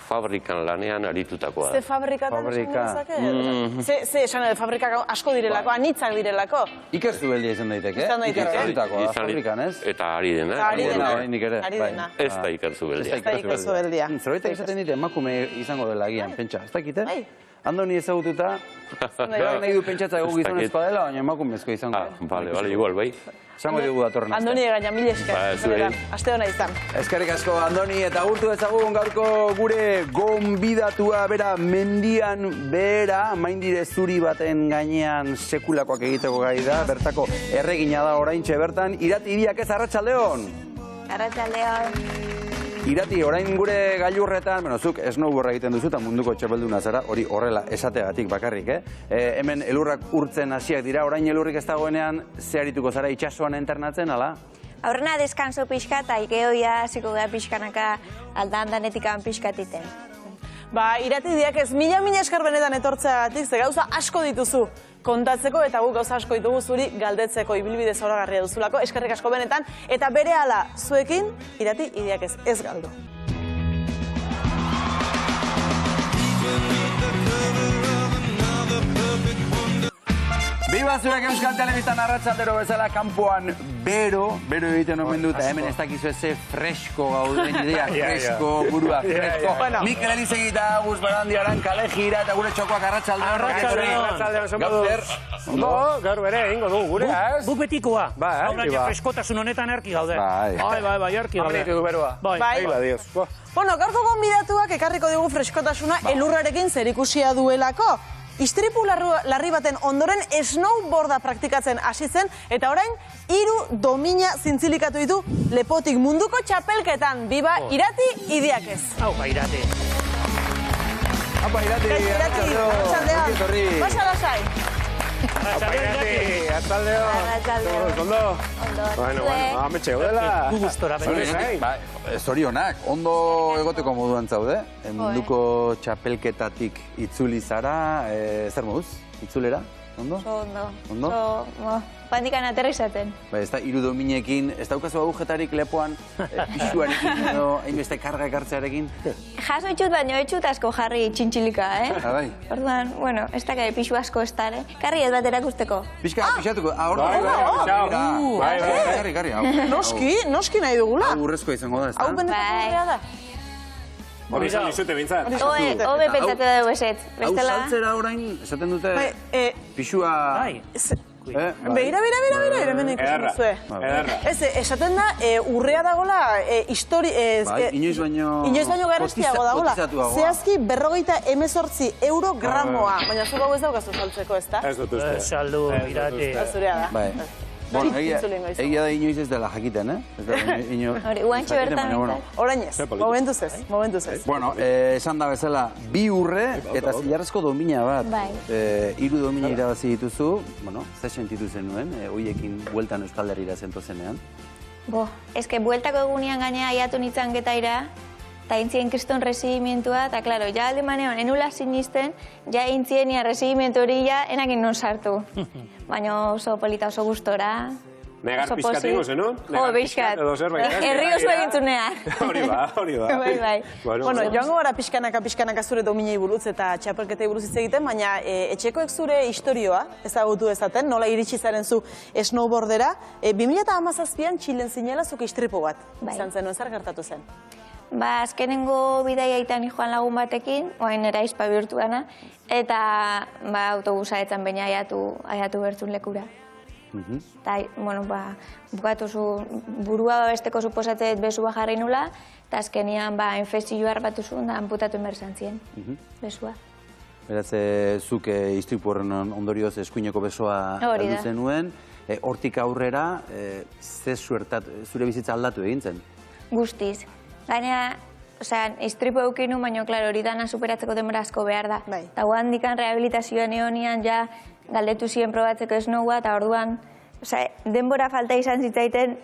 fabrikan lanean aritutakoa da. Ze fabrikatan esan genezake? Ze esan fabrikak asko direlako, anitzak direlako? Ikertu beldia izan daiteke. Izan daiteke. Fabrikan, ez? Eta ari dena. Ari dena. Ari dena. Ez da ikertu beldia. Ez da ikertu beldia. Zerbaitak izaten dite, emakume izango dela agian, pentsa. Ez dakite? Andoni ezagututa, nahi du pentsatza egu gizonezkoa dela, baina emakumezko izango. Bale, igual, bai. Zango dugu datorren aste. Andoni egaina, mil esker. Aste hona izan. Eskerrik asko, Andoni, eta gurtu ezagun gaurko gure gonbidatua, bera, mendian bera, maindire zuri baten gainean sekulakoak egiteko gai da, bertako erregina da oraintxe bertan, Irati Ibiak ez, Arratsaldeon! Arratsaldeon! Irati, orain gure gailurretan, zuk snowboarda egiten duzu eta munduko txapelduna zara, hori horrela esateagatik bakarrik, Hemen elurrak urtzen hasiak dira, orain elurrik ez dagoenean, ze arituko zara itsasoan internatzen, ala? Aurrena deskanso pixka eta ikeoia hasiko gara pixkanaka aldan-danetikan pixkatiten. Irati Ibiak ez, mila esker benetan etortzeagatik, ze gauza asko dituzu kontatzeko eta guk gauza asko ditugu zuri galdetzeko ibilbide zoragarria duzulako, eskerrik asko benetan, eta berehala zuekin, Irati Ibiak ez galdu. Biba zuek Euskal Telebistan arratsaldero bezala kanpoan bero egiten omen dut, hemen ez dakizu eze fresko gauden idea, fresko, burua, fresko. Mikel Elizegi eta Agus Barandiaran kale gira eta gure txokoak arratsaldeon. Gaur bere, ingo du, gure, ez? Bu betikoa. Gaur freskotasun honetan erki gaude. Bai, erki gaude. Bai. Bueno, gaurko gonbidatuak ekarriko dugu freskotasuna elurrarekin zerikusia duelako. Istripu larri baten ondoren snowboarda praktikatzen hasi zen eta orain 3 domina zintzilikatu ditu lepotik munduko txapelketan. Biba Irati Ibiak ez. Aupa Irati. Aupa Irati. Arratsaldeon. Pasa lasai. Arratsaldeon. Ondo. Bueno, ametxe godela. Gu gustora benetan. Zorionak, ondo egoteko moduan zaude. Munduko txapelketatik itzuli zara, zer moduz? Itzulera? Ondo? Ondo. Pandikan aterrizaten. Ez da, 3 dominekin, ez daukazu agujetarik lepoan, pixuarekin edo hainbeste karga ekartzearekin? Jaso itxut, baino etxut asko jarri txintxilika, Bai. Orduan, bueno, ez da gai pixu asko ez da, Karri ez bat erakusteko. Pixatuko, Karri. Noski nahi dugula. Hau urrezkoa izango da, ez da? Hau benetako da. Hori izan dizute bintzat. Hobe pentsatu dugu eset. Hau saltzera orain, esaten dute, pixua... Beira, hemen ikusten duzue. Ez, esaten da, urrea dagoela, inoiz baino garestiago dagoela. Zehazki 58 euro gramoa. Baina zu gau ez daukazu saltzeko, ez da? Ez dut uste. Saldu, Irati. Zurea da. Egia da inoiz ez dela jakiten, Hori, uantxe bertan. Orain ez, momentuz ez. Bueno, esan da bezala, 2 urre eta zilarrezko domina bat. 3 domina irabazi dituzu, ze sentitu zenuen, hoiekin bueltan Euskal Herrira zentozenean? Eske, bueltako egunean gainea aiatu nintzen getaira, eta intzien kriston resigimentua, eta klaro, ja alde manean, enula sinisten, ja intzienia resigimentu hori ja enakin non sartu. Baina oso polita, oso gustora. Negar pixkatingo zen, no? Pixkat. Herri oso egintzunean. Hori ba. Bai. Bueno, joango gara pixkanaka zure dominei buruz eta txapelketei buruz hitz egiten, baina etxekoek zure historioa ezagutu ezaten, nola iritsi zaren zu snowboardera. 2017an Txilen zinela zuk istripu bat. Izan zen, zer gertatu zen? Azkenengo bidaiaitan joan lagun batekin, oain era izpa bihurtu gana, eta autobusa etzan baina aiatu bertzun lekura. Eta, bukatu zu burua babesteko suposatzet bezua jarri nula, eta azkenian infekzioa harrapatu zuen, da amputatu inberzantzien bezua. Beraz, zuk istripu horren ondorioz eskuineko besoa galdu zenuen, hortik aurrera, zure bizitza aldatu egin zen? Guztiz. Gainera, istripu eukinu, baina, hori dana superatzeko denbora asko behar da. Eta guan dikan rehabilitazioan eonian, ja, galdetu ziren probatzeko esnoua, eta orduan, denbora falta izan zitzaiten,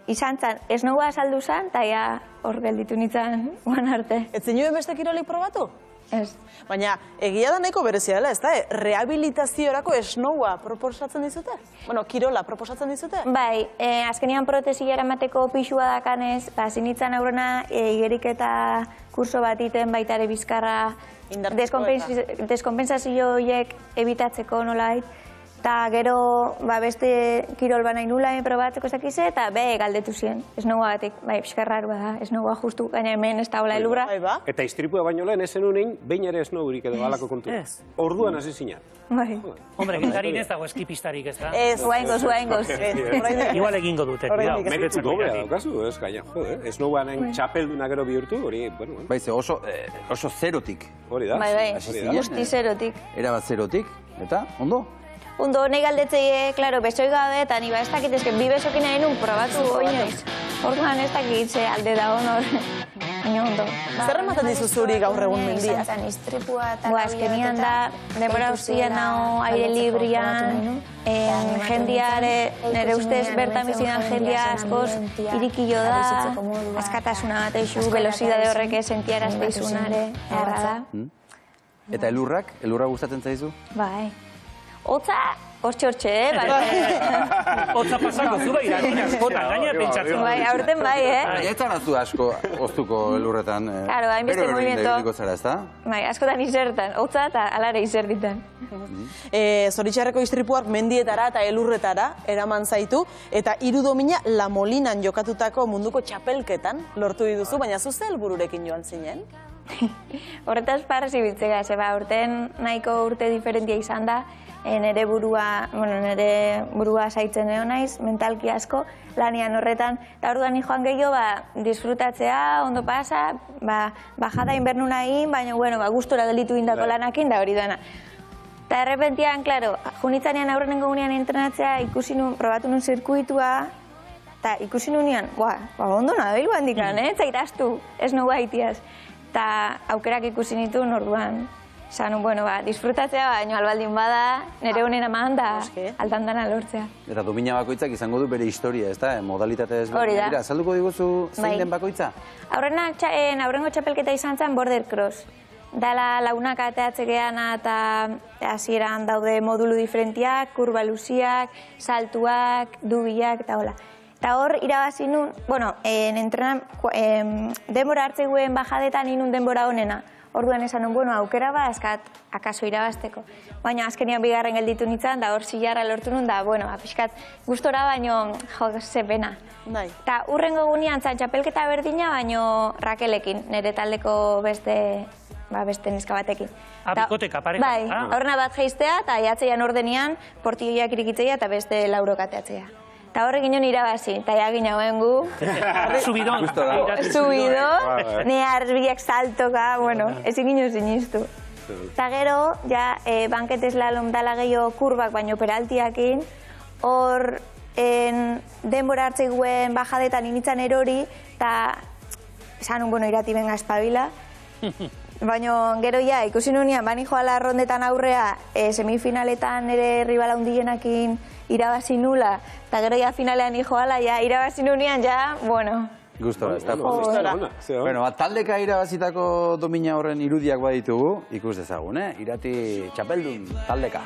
izan zen, esnoua saldu zen, eta ja, hor gelditu nintzen guan arte. Ez zinuen beste kirolik probatu? Ez. Baina, egia da nahiko berezia dela, ez da? Rehabilitaziorako esnoua proposatzen dizute? Bueno, kirola proposatzen dizute? Bai, azkenian protezia eramateko pixua dakanez, zinitzen aurrena igeriketa kurso bat iten baita ere bizkarra deskonpensazio horiek ebitatzeko nolait, eta gero beste kirol banain nula probatzeko ez dakize, eta galdetu ziren. Esnoua batik, pixkarra da, esnoua justu, gaina hemen ez da hola elurra. Eta istripua baino lehen, esen unein, behin ere esnourik edo balako kontu. Orduan hasi zina. Hombre, gintarin ez dago eskipistarik, ez da? Ez, guaingoz. Igual egingo dute. Meritu dobrea daukazu, ez gaina, jode. Esnouanen txapelduna gero bihurtu, hori, bueno. Baize, oso zerotik. Hori da. Bai, guzti zerotik. Erabat zerotik, eta, ondo? Ondo, nahi galdetzei, klaro, besoi gabe, eta ni ez dakit ezken, bi besokin nahi nun probatu oinoiz. Orduan ez dakit ze alde da honor. Baina ondo. Zer ematen dizu zuri gaur egun mendia? Azkenian da, denbora guztien hau aire librian, jendiare, nire ustez bertan bizinan jendia askoz irikillo da, askatasuna bat eixu, velozidade horrek sentiarazte izunare, erra da. Eta elurrak? Elurra gustatzen zaizu? Bai. Otza, hortxe, Otza pasako zu bai, askotan, gaina pentsatzen. Bai, aurten bai, Ez zara zu asko oztuko elurretan. Claro, hainbeste movimiento. Zara, ez da? Bai, askotan izertan, otza eta alare izerditan. Zoritxarreko istripuak mendietara eta elurretara eraman zaitu, eta 3 domina La Molinan jokatutako munduko txapelketan lortu dituzu, baina zu ze helbururekin joan zinen? Horretaz parrezi bitzega, zeba, urten nahiko urte diferentia izan da, nire burua zaitzen edo naiz, mentalki asko, lanian horretan, eta orduan joan gehiago, disfrutatzea, ondo pasa, bajada inbernu nahin, baina, gustora delitu indako lanakin, da hori duena. Eta errepentian, klaro, junitzanean aurrenengo gunean entrenatzea, ikusi nun, probatu nun zirkuitua, eta ikusi nunean, ondo nabil bandikan, zaitaztu, ez nugu haitiaz. Eta aukerak ikusi nitu orduan. Zan, disfrutatzea, baina albaldin bada, nire honen aman da, altan dana lortzea. Eta domina bakoitzak izango du bere historia, ez da? Modalitate ez hori da. Dira, azalduko diguzu zein den bakoitza? Aurrengo txapelketa izan zen border cross. Dala launak ateatzegeana eta hasieran daude modulu diferentiak, kurba luziak, saltuak, dubiak eta hola. Eta hor, irabazi nun, denbora hartzeguen bajadetan inun denbora honena. Orduan esan nun, aukera askat akaso irabazteko. Baina azkenian bigarren gelditu nintzen, da hor zilarra lortu nun, da, apiskat gustora, baino, ze pena. Eta urrengo gunean zan txapelketa berdina, baino Rakelekin, nire taldeko beste neska batekin. Bikoteka, pareka. Bai, horrena bat geiztea, eta jatzeian ordenian, portilloiak irikitzea, eta beste laurokateatzea. Eta horrek ginen irabazi, eta jagin hauen gu. Subidon. Subidon, ne arbiak saltoka, ezin ginen sinistu. Eta gero, banketez lalom dala gehiago kurbak, baino peraltiakin, hor denbora hartzeguen bajadetan initzan erori, eta esan irati benga espabila. Baina gero ikusi nunean, bani joala rondetan aurrea, semifinaletan ere ribala hundienakin irabazi nula, eta gero finalean joala, irabazi nunean, Gustora, ez da. Bueno, taldeka irabazitako domina horren irudiak baditugu, ikus dezagun, Irati txapeldun taldeka.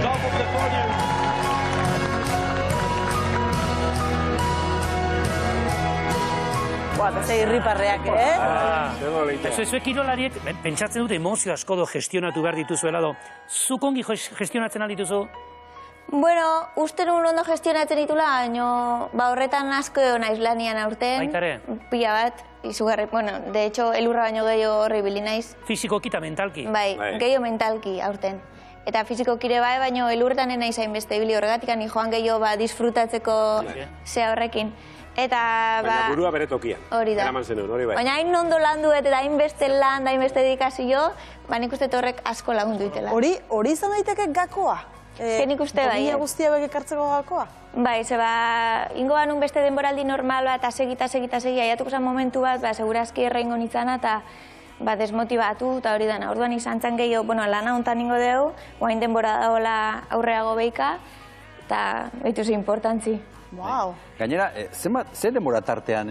Top of the podium. Eta ze irriparreak, Zuek kirolariek, pentsatzen dute emozio asko do gestionatu behar dituzuela do. Zuk ongi gestionatzen aldituzu? Bueno, uste nuen ondo gestionatzen ditula, baina horretan asko naiz lanian aurten. Baitare? Pila bat, izugarri, bueno, de hecho, elurra baino gehiago horri bili naiz. Fizikoki eta mentalki? Bai, gehiago mentalki aurten. Eta fizikokire bai, baina elurretan naiz hainbeste ibili horregatik, ni joan gehiago disfrutatzeko zea horrekin. Eta, baina burua bere tokia. Hori da. Eraman zenuen, hori bai. Baina hain ondo landu eta hainbeste lan, hainbeste dedikazio, nik uste horrek asko lagundu ditela. Hori izan daiteke gakoa? Nik uste bai. Domina guztia begekartzeko gakoa? Bai, ingo banun beste denboraldi normal bat, segi, aiatuko zen momentu bat, segurazki erreingo nintzana, eta desmotibatu, eta hori dana. Orduan izan zen gehiago, lana hontan ingo dugu, guain denbora daola aurreago beika, eta behitu ze importantzi. Wow. Gainera, ze denbora tartean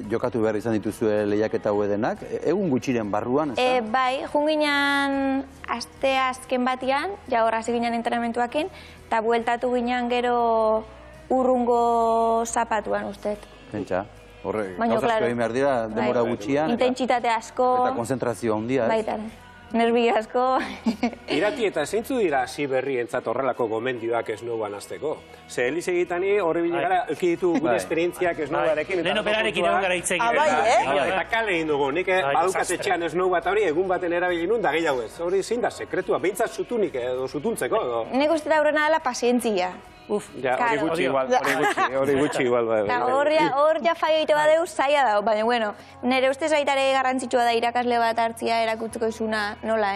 jokatu behar izan dituzue lehiaketa huedenak? Egun gutxiren barruan, ez da? Bai, junginan aste azken batian, jagorra hasi ginen entrenamentuakin, eta bueltatu ginen gero urrungo zapatuan, ustet. Pentsa, horre, gauza asko egin behar dira denbora gutxian. Intentsitate asko. Eta konzentrazio handia, ez? Baitare. Nervi asko. Irati eta zeintzu dira hasi berri entzat horrelako gomendioak snowboardan hasteko? Ze heliz egitani horri bine gara, euki ditu gure esperientziak snowboardarekin. Lehen operarekin egon gara hitz egin. Eta kale egin dugu, nik badukatzetxean snowboard hori egun baten erabili nun da gehiago ez. Hori zein da sekretua, behintzat zutunik edo zutuntzeko. Nik uste da horrena dela pazientzia. Hori gutxi igual. Hor ja faio ite badeu zaila dago, baina bueno, nire ustez baitare garrantzitsua da irakasle bat hartzia erakutzeko izuna nola,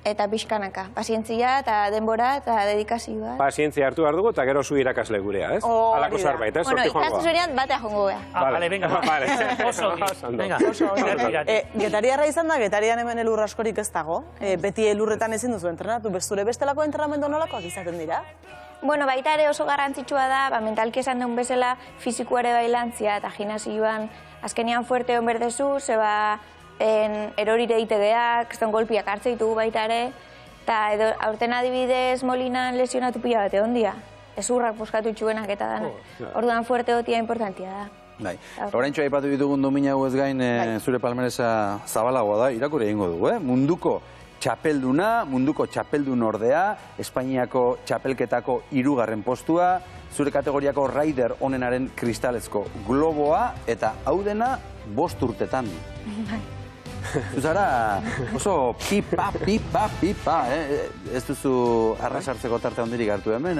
eta pixkanaka. Pazientzia eta denbora eta dedikazioa. Pazientzia hartu behar dugu eta gero zu irakasle gurea, ez? Alako zerbait, ez? Bueno, ikastez horian batea jongo beha. Vale, venga. Oso, venga. Getariarra izan da, Getarian hemen elur askorik ez dago. Beti elurretan ezin duzu entrenatu, zure bestelako entrenamendu nolakoak izaten dira? Bueno, baita ere oso garrantzitsua da, mentalki esan duen bezala, fizikoare bailantzia eta gimnasioan azkenean fuerte hon berdezu, zeba erorire itegeak, kriston golpiak hartze ditugu baita ere, eta aurten adibidez Molinan lesionatu pila bat egon dia. Ezurrak poskatu itxuenak eta dana. Orduan fuerte hotia importantia da. Bai, oraintxo aipatu ditugun domina ez gain zure palmaresa zabalagoa da, irakurri egingo dugu, munduko txapelduna, munduko txapeldun ordea, Espainiako txapelketako 3. postua, zure kategoriako rider onenaren kristalezko globoa, eta hau dena 5 urtetan. Zuzara oso pipa, ez duzu arrasartzeko tarte handirik hartu hemen,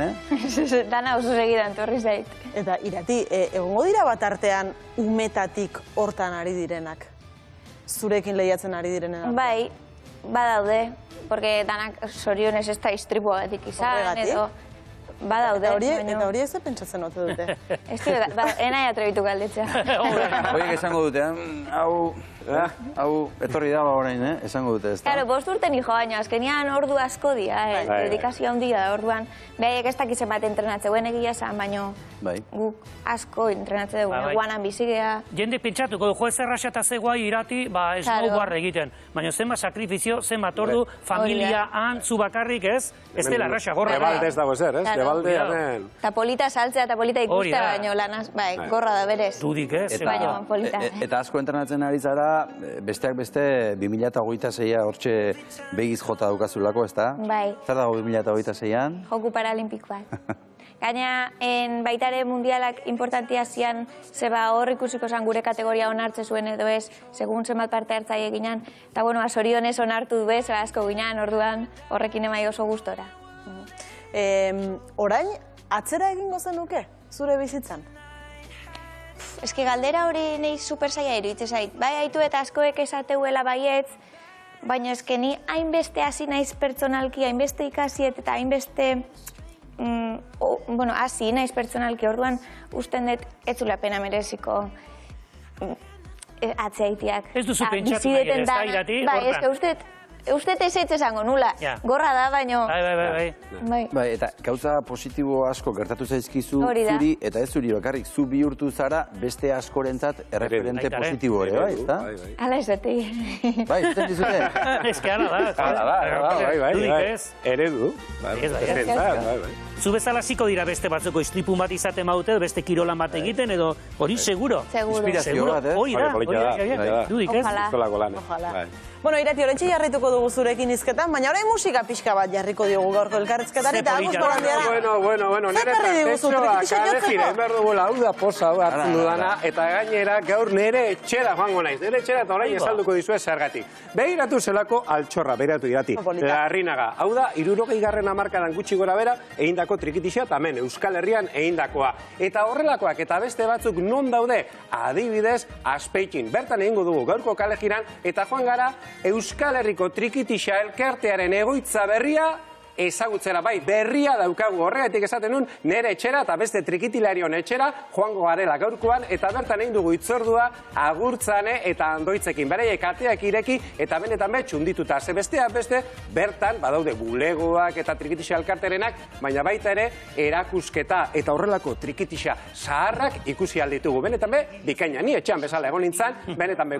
Dana oso segidan, torri zait. Eta Irati, egongo dira bat artean umetatik hortan ari direnak? Zurekin lehiatzen ari direnak? Bai, badaude, porque danak sorionez ez da istripua batik izan, edo badaude. Eta hori ez pentsatzen ote dute? Ez dira, enai atrebitu galdetzea. Horiek esango dute, hau etorri da orain, esango dute ez da. Claro, 5 urten hijo baina, azkenian ordu asko dia, dedikazio handia da, orduan, behaiek ez dakizen bat entrenatze, guen egia esan, baino guk asko entrenatze dugu, guanan bizigea. Jende pentsatuko, jo ez erraxa eta zegoa Irati, snowboard egiten, baina zenbat sakrifizio, zenbat ordu, familia, zu bakarrik ez, ez dela erraxa gorra. Debalde ez dago ezer, ez? Debalde, amen. Eta polita saltzea, eta polita ikustea, baino lanaz, gorra da berez. Dudik ez. Eta asko entrenatzen ari zara, besteak beste 2026a hortxe begiz jota daukazulako, ez da? Bai. Zer dago 2026an? Joku paralimpikoak. Gaina, baitare mundialak importantia zian, zeba hor ikusiko zan gure kategoria onartze zuen edo ez, segun zenbat parte hartzaile ginen. Eta, bueno, zorionez onartu du bez, asko ginen, orduan horrekin emai oso gustora. Orain, atzera egingo zenuke, zure bizitzan? Eske galdera hori nahi super zaila iruditzen zait. Bai, haitu eta askoek esateuela baietz, baina eske ni hainbeste hasi naiz pertsonalki, hainbeste ikasiet eta hainbeste hasi naiz pertsonalki, orduan usten dut ez zula pena mereziko atzeaitiak. Ez duzu pentsatu nahi ere, ez da Irati? Bai, eske uste uste ezetz esango nula. Gorra da, baino... Bai, eta gauza positibo asko gertatu zaizkizu Hori da. zuri, eta ez zuri bakarrik, zu bihurtu zara beste askorentzat erreferente positibo ere, bai, ezta? Hala ez dati. Bai, zuten dizute? Ez que hala da. Eredu. Zu bezala ziko dira beste batzuko istripun bat izaten maute, beste kirolan bat egiten, edo hori seguro. Inspirazio bat, Hori da. Dudik, ez? Ojalá. Bueno, Irati, orentxe jarrituko dugu zurekin izketan, baina orain musika pixka bat jarriko diogu gaurko elkarrizketari, eta Agus Barandiara. Bueno, nire tartetxoa kalejira, behar dugula, hau da posa, hau hartzen dudana, eta gainera gaur nire etxera joango naiz. Nire etxera eta orain esalduko dizue zergatik. Begiratu zelako altxorra, begiratu Irati. Larrinaga, hau da, 60. hamarkadan gutxi gora bera, egindako trikitixa, eta hemen Euskal Herrian egindakoa. Eta horrelakoak eta beste batzuk non daude, adibidez, Azpeitin. Bertan egingo dugu gaurko kalejiran, eta joan gara, Euskal Herriko trikitixa elkartearen egoitza berria ezagutzera, bai, berria daukagu horregatik esaten nun, nire etxera eta beste trikitilarion etxera joango garela gaurkoan, eta bertan egin dugu itzordua Agurtzane eta Andoitzekin. Beraiek ateak ireki eta benetan txundituta. Ze besteak beste, bertan badaude bulegoak eta trikitixa elkarterenak, baina baita ere erakusketa eta horrelako trikitixa zaharrak ikusi alditugu. Benetan bikaina, ni etxean bezala egon nintzen, benetan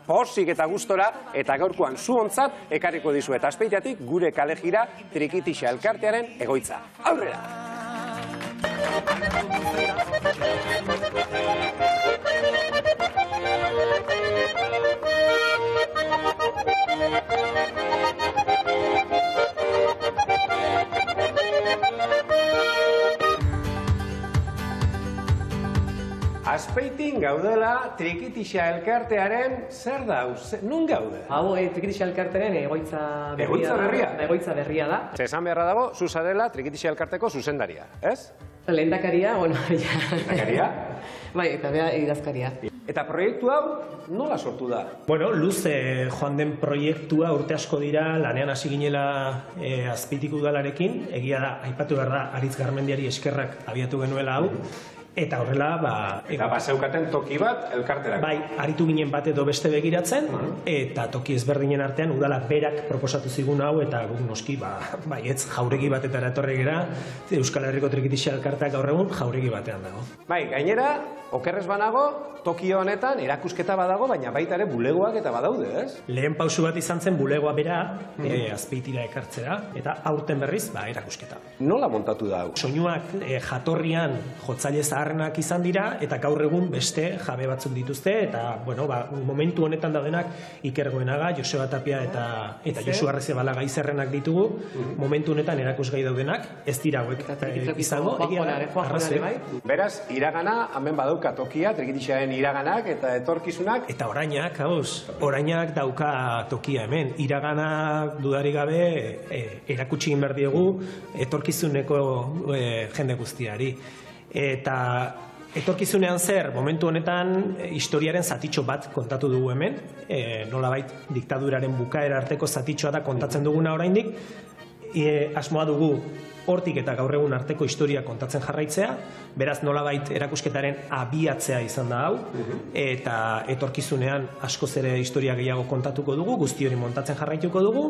posik eta gustora, eta gaurkoan zuontzat ekarriko dizu. Eta Azpeitiatik gure kalejira trikitixa elkartearen egoitza. Aurrera! Azpeitin gaudela trikitixa elkartearen zer da? Nun gaude? Hau, trikitixa elkartearen egoitza berria. Egoitza berria da. Esan beharra dago, zu zarela trikitixa elkarteko zuzendaria, ez? Lehendakaria, bueno, ja. Lehendakaria? Bai, eta bea idazkaria. Eta proiektu hau nola sortu da? Bueno, luze joan den proiektua urte asko dira, lanean hasi ginela Azpeitik udalarekin, egia da, aipatu behar da, Aritz Garmendiari eskerrak abiatu genuela hau, eta horrela, Eta zeukaten toki bat elkarterako. Bai, aritu ginen bat edo beste begiratzen, eta toki ezberdinen artean udala berak proposatu zigun hau, eta guk noski, baietz, jauregi batetara etorri gera, Euskal Herriko trikitixa elkarteak gaur egun jauregi batean dago. Bai, gainera, okerrez banago, toki honetan erakusketa badago, baina baita ere bulegoak eta badaude, ez? Lehen pausu bat izan zen bulegoa bera, Azpeitira ekartzera, eta aurten berriz, erakusketa. Nola montatu da hau? Soinuak jatorrian jotzaile zaharrenak izan dira, eta gaur egun beste jabe batzuk dituzte, eta, bueno, momentu honetan daudenak Iker Goenaga, Joseba Tapia eta Josu Arrezabala gaizerrenak ditugu, momentu honetan erakusgai daudenak, ez dira hauek izango, Beraz, iragana, hemen badauka tokia, trikitixaren iraganak eta etorkizunak. Eta orainak dauka tokia hemen. Iragana dudari gabe erakutsi egin behar diegu etorkizuneko jende guztiari. Eta etorkizunean zer, momentu honetan historiaren zatitxo bat kontatu dugu hemen, nolabait diktaduraren bukaera arteko zatitxoa da kontatzen duguna oraindik, asmoa dugu hortik eta gaur egun arteko historia kontatzen jarraitzea, beraz nolabait erakusketaren abiatzea izan da hau, eta etorkizunean askoz ere historia gehiago kontatuko dugu, guzti hori montatzen jarraituko dugu,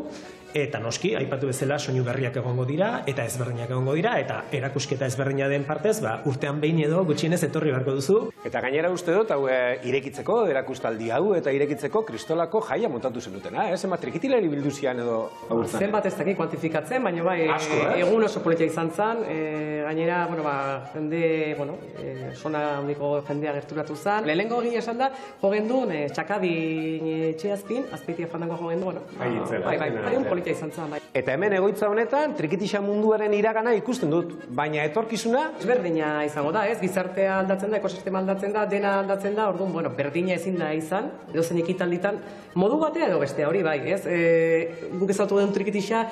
eta noski, aipatu bezala soinu berriak egongo dira, eta ezberdinak egongo dira, eta erakusketa ezberdina den partez, urtean behin edo gutxienez etorri beharko duzu. Eta gainera uste dut, hau irekitzeko, erakustaldi hau, eta irekitzeko kristolako jaia montatu zenutena, ez? Ema trikitilari bilduzian edo agurtzen? Zenbat ez dakik kuantifikatzen, baina bai, egun oso politia izan zen, gainera, jende, sona handiko jendea gerturatu zen. Lehenengo egin esan da, jogen duen, txakabin etxeazpin, Azpeitia fandango jogen duen, politia izan zen, bai. Eta hemen egoitza honetan, trikitixa munduaren iragana ikusten dut, baina etorkizuna? Ezberdina izango da, ez? Gizartea aldatzen da, ekosistema aldatzen da, dena aldatzen da, orduan, berdina ezin da izan, edozen ekitalditan, modu batea edo bestea hori, bai, ez? Guk ezautu den trikitixa,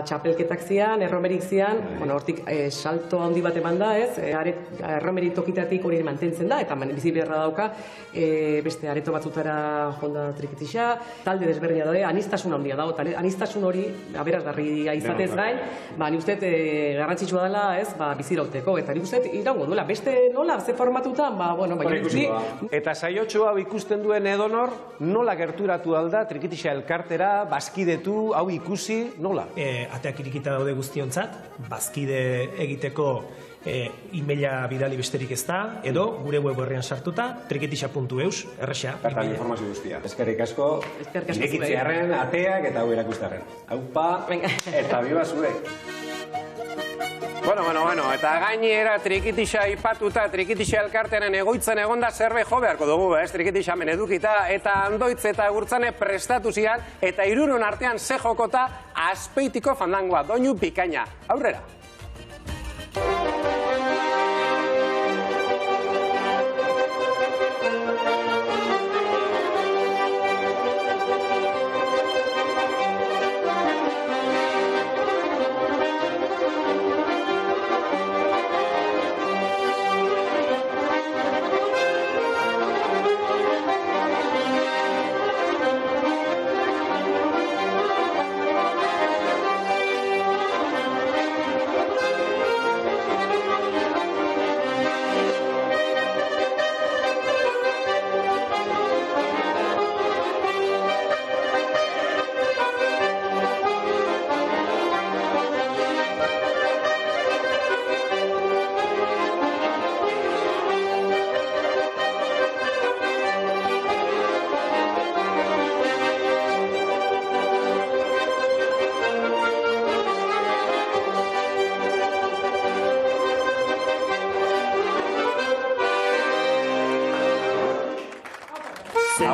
txapelketak zian, erromerik zian, guztian, hortik salto handi bat eman da, ez? Erromeri tokitatik hori mantentzen da, eta bizi beharra dauka, beste areto batzutara jonda trikitixa, talde desberdina daude, anistasun handia dago, eta anistasun hori aberasgarria izatez gain, ni uste garrantzitsua dela, ez, bizirauteko, eta nik uste iraungo duela, beste nola, ze formatutan, Eta saiotxo hau ikusten duen edonor, nola gerturatu alda trikitixa elkartera, bazkidetu, hau ikusi, nola? Ateak irikita daude guztiontzat, bazkide egiteko e-maila bidali besterik ez da, edo gure web horrean sartuta, trikitixa.eus, erresa. Bertan informazio guztia. Eskerrik asko, irekitzearen, ateak eta hau erakustearen. Haupa, eta biba zuek. Bueno, eta gainera trikitixa ipatuta, trikitixa elkartearen egoitzen egonda zerbe jo beharko dugu, trikitixa menedukita, eta Andoitz eta Gurtzane prestatu zian, eta hiruron artean ze jokota Azpeitiko fandangoa, doinu bikaina. Aurrera!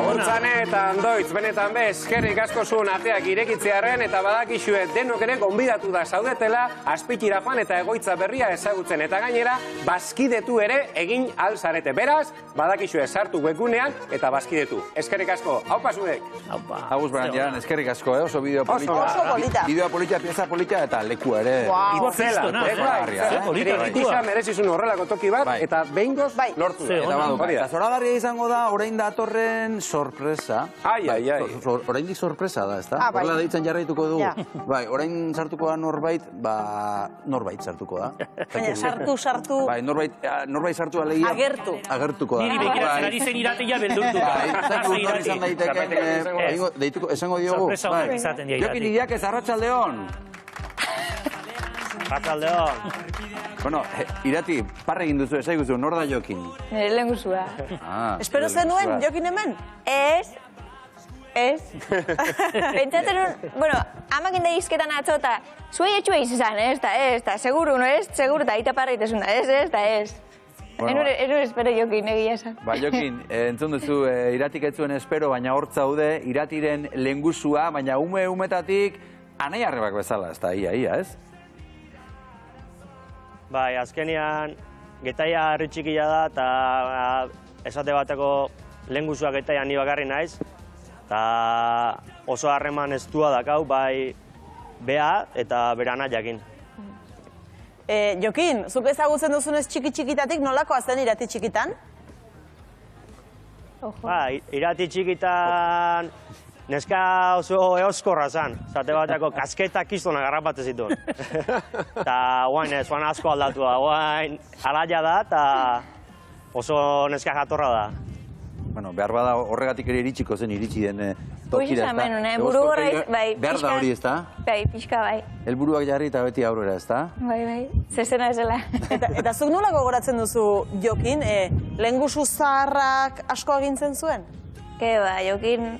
Gurtzane eta Andoitz, benetan eskerrik asko zuen ateak irekitzearen eta badakizue denok ere gonbidatu da zaudetela Azpeitira joan eta egoitza berria ezagutzen eta gainera bazkidetu ere egin alzarete. Beraz, badakizue sartu webgunean eta bazkidetu. Eskerrik asko, haupa zuek! Agus Barandiaran, eskerrik asko, oso bideo polita. Oso polita. Bideo polita, pieza polita eta leku ere. Itzela, trikitixa merezizun horrelako toki bat eta behingoz lortu. Eta zoragarria izango da, orain datorren sorpresa. Oraindik sorpresa da, ezta? Horrela deitzen jarraituko dugu. Bai, orain sartuko da norbait, norbait sartuko da. Baina sartu. Bai, norbait sartu alegia. Agertuko da. Niri begiratzen ari zen iratea beldurtu. Izan daiteke, esango diogu. Sorpresa honek izaten dira irati. Jokin Iriakez, arratsaldeon. Arratsaldeon. Bueno, Irati, parre egin duzu, esaiguzu, nor da Jokin? Nire lehen guzua. Espero zenuen Jokin hemen? Ez. Pentsatzen un, bueno, amak inda izketan atzota, zuei etxua izan, ez da, seguru, no ez? Seguru, eta aita parra itezun da, ez. Enur espero Jokin, egia esan. Ba, Jokin, entzun duzu, Iratik ez zuen espero, baina hor zaude, Iratiren lehengusua, baina umetatik, anai arrebak bezala, ez da, ia, ez? Bai, azkenean, getaia herri txikia da, eta esate bateko lehengusua getaia ni bakarri naiz, eta oso harreman estua dakau, bai bea eta berana jakin. Jokin, zuk ezagutzen duzunez txiki-txikitatik nolakoa zen Irati txikitan? Irati txikitan neska oso eoskorra zen, zate bateko kasketak iztona garrapatze zituen. Eta guain ez, guain asko aldatu da, guain alaia da eta oso neska jatorra da. Bueno, behar bada horregatik ere iritsiko zen iritsi den tokira, ez da? Buru horreiz, bai, behar da hori, ez da? Bai, pixka, bai. Helburuak jarri eta beti aurrera, ez da? Bai, zezena ezela. Eta zuk nola gogoratzen duzu Jokin, lehengusu zaharrak asko agintzen zuen? Jokin,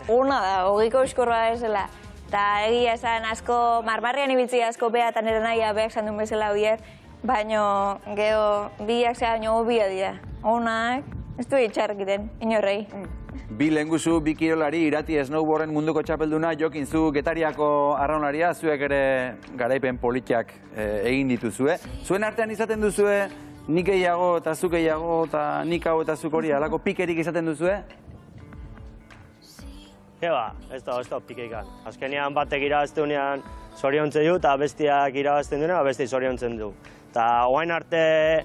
una da, hogiko euskorra ezela. Eta egia esan asko, marmarrean ibiltzi asko beha eta nire nahia beak zandun bezala huier, baino, geho, biak zean hobia dira. Onak, ez du itxarkiten, inorrei. Bi lehengusu, bi kirolari, Irati snowboarden munduko txapelduna, Jokin zu Getariako arraunaria, zuek ere garaipen politiak egin dituzue. Zuen artean izaten duzue, nik gehiago eta zuk gehiago eta nik hau eta zuk hori, alako pikerik izaten duzue? Ez da pikerik. Azkenean batek irabazteunean zoriontzen du, eta bestiak irabazten duena, besti zoriontzen du. Eta oain arte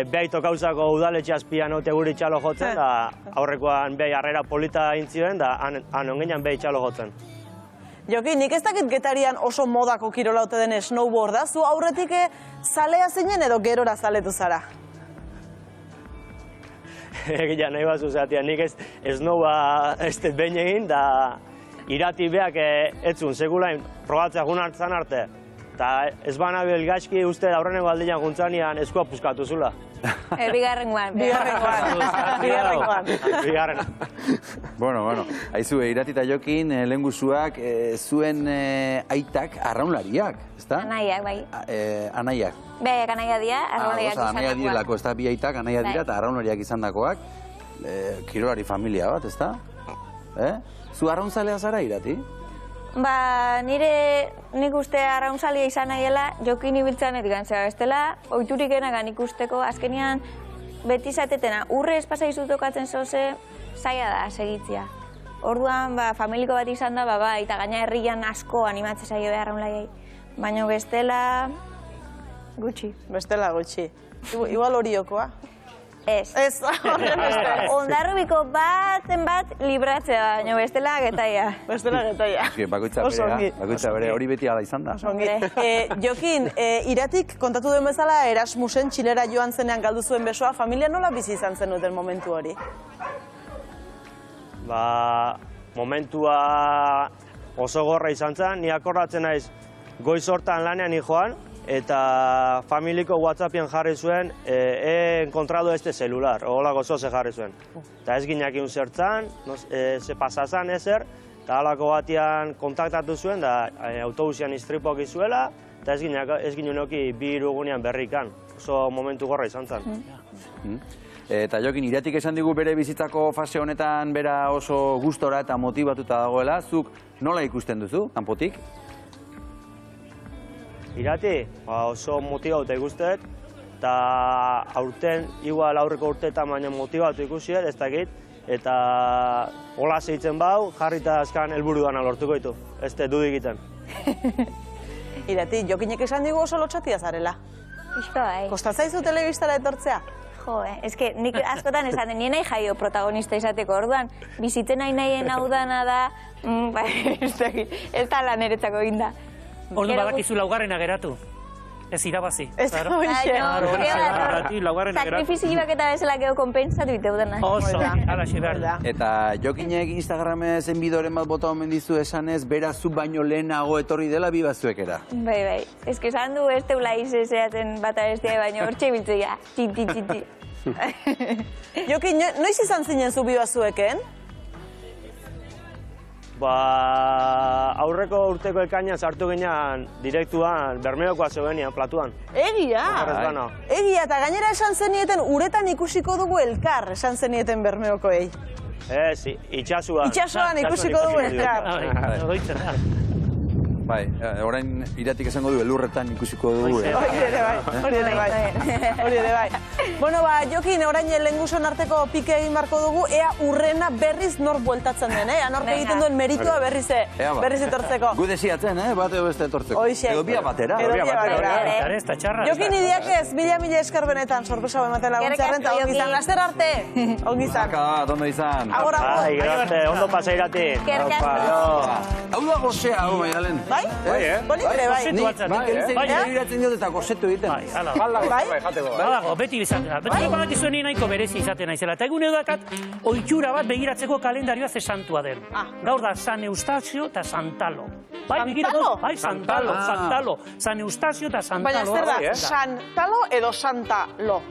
behaito kauzako udaletxe azpian ote guri txalo jotzen, da aurrekoan behi harrera polita intzioen, da han ongenean behi txalo jotzen. Joki, nik ez dakit Getarian oso modako kirola ote den snowboarda, zu aurretik zalea zinen edo gerora zaletu zara? Egia nahi bat zuzatia, nik snowba ez dut behin egin, da irati beak etzun, segulain probatzea jun hartzan arte. Eta ez bana belgaizki uste aurreneko aldian juntzanean eskua puskatu zula. Bigarrengoan. Bueno, haizu, Irati eta Jokin, lehen guzuak, zuen aitak arraunlariak, ezta? Anaiak, bai. Anaiak. Behaiak anaia dira, arraunlariak izan Anaia direlako, ez da bi aitak, anaia dira eta arraunlariak izan dakoak. Kirolari familia bat, ezta? Zu arraunzalea zara, Irati? Ba, nik uste arraunzalia izan nahiela, Jokin ibiltzanetik gantzea bestela, oiturik enagan ikusteko, azkenian beti zatetena, urre espazaizu tokatzen zoze, zaila da segitzia. Orduan, familiko bat izan da, bai, eta gaina herrian asko animatze zaio behar arraunlaiai. Baina bestela, gutxi. Bestela gutxi. Igual horiokoa. Ez. Ez. Ondarrubiko baten bat libratzea da, baina bestela getaia. Bestela getaia. Bakoitza bere, hori beti ala izan da. Jokin, Iratik kontatu duen bezala Erasmusen Txilera joan zenean galdu zuen besoa, familia nola bizi izan zenuten momentu hori? Momentua oso gorra izan zen, ni akordatzen naiz goiz hortan lanean joan, eta familiko WhatsAppien jarri zuen, he encontrado este celular, holako zoze jarri zuen. Eta ez gineakin zertzan, ze pasazan ezer, eta halako batian kontaktatu zuen, da autobusian istripok izuela, eta ez gineoki bi irugunean berrikan. Oso momentu gorra izan zen. Eta Jokin, Iratik esan digu bere bizitzako fase honetan bera oso gustora eta motibatuta dagoela, zuk nola ikusten duzu, kanpotik? Irati, oso motibatu ikustet, eta aurten, igual aurreko urteetan baina motibatu ikusiet, ez dakit, eta hola zeitzen bau, jarri eta azkan helburu dana lortuko ditu, ez dudik egiten. Irati, Jokinek esan digu oso lotxatia zarela. Isko, bai. Kostatzaizu telebistara etortzea? Jo, eske nik askotan esaten, nien nahi jaio protagonista izateko, orduan, bizitzen nahien hau dana da, ez da lan eretzako ginda. Ordu badakizu laugarrena geratu. Ez irabazi. Ez da sakrifizioak eta bezala geho konpentsatu ite udena. Oso, alaxe behar da. Eta Jokinek Instagramen bidoren bat bota omen dizu esanez, bera zu baino lehenago etorri dela bi bazuekera. Bai. Ez que esan du ez teula izezeaten bata bestia baino hortxe biltzea. Titi. Jokin, noiz izan zinen zu bi bazueken? Aurreko urteko ekainan sartu ginean direktuan Bermeokoa zegoenian, platuan. Egia! Egia, eta gainera esan zenieten uretan ikusiko dugu elkar, esan zenieten Bermeokoei. Ez, itxasuan. Itxasuan ikusiko dugu elkar. Bai, orain Iratik esango du, elurretan ikusiko dugu. Hori ere bai. Bueno, Jokin, orain lehenguson arteko pike egin marko dugu, ea urrena berriz nor bueltatzen den, nork egiten duen meritua berriz etortzeko. Gu desiatzen, bat edo beste etortzeko. Edo bia batera. Jokin idiak ez, mila esker benetan, sorpresa ematen laguntzearen, eta ongi izan, laster arte. Ongi izan. Ondo izan. Agora, ondo pasa Irati. Hau da gozea, hau maialen. Bai? Bolibre, bai. Nik egiratzen diot eta gozetu egiten. Badago, beti izaten. Beti bat izuen nahiko berezi izaten naizela. Eta egun edakat, oitxura bat begiratzeko kalendarioa ze santua den. Gaur da San Eustazio eta Santalo. Santalo? Bai, Santalo. San Eustazio eta Santalo. Baina zer da, Santalo edo Santalo?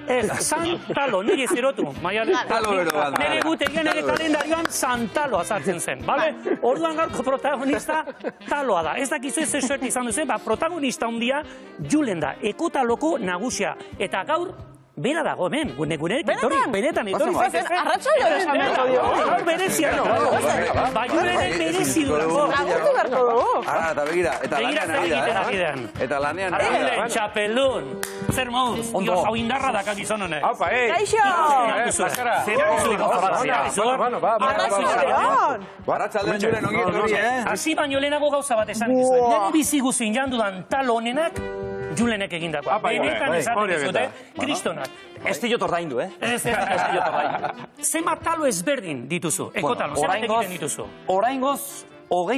Ez, Santalo, nire zerotu. Nire gutegian ere kalendarioan Santalo azartzen zen, bale? Orduan gaurko protagonista taloa da. Ez dakizu ez suerte izan duzen, protagonista handia Julen da, ekotaloko nagusia. Eta gaur, bera dago hemen, gure etorri, benetan etorri zaitez. Arratsalde esan beharko diogu. Gaur berezia da. Baiuren merezi dugu. Lagundu beharko dugu. Ara, eta begira, eta Begira zer egiten ari den. Eta lanean ari Arratsalde, da. txapeldun. Zer moduz, dios, hau indarra daka gizon honek. Aupa, Kaixo! Arratsaldean Julen ongi etorri, Hasi baino lehenago gauza bat esan dizuen. Nire bizi guzin jandudan talo honenak Julenek egindakoa. Benetan esaten dizute, kristonak. Ez diot ordaindu, Ez diot ordaindu. Zenbat talo ezberdin dituzu, ekotalo, zenbat egiten dituzu. Oraingoz, 21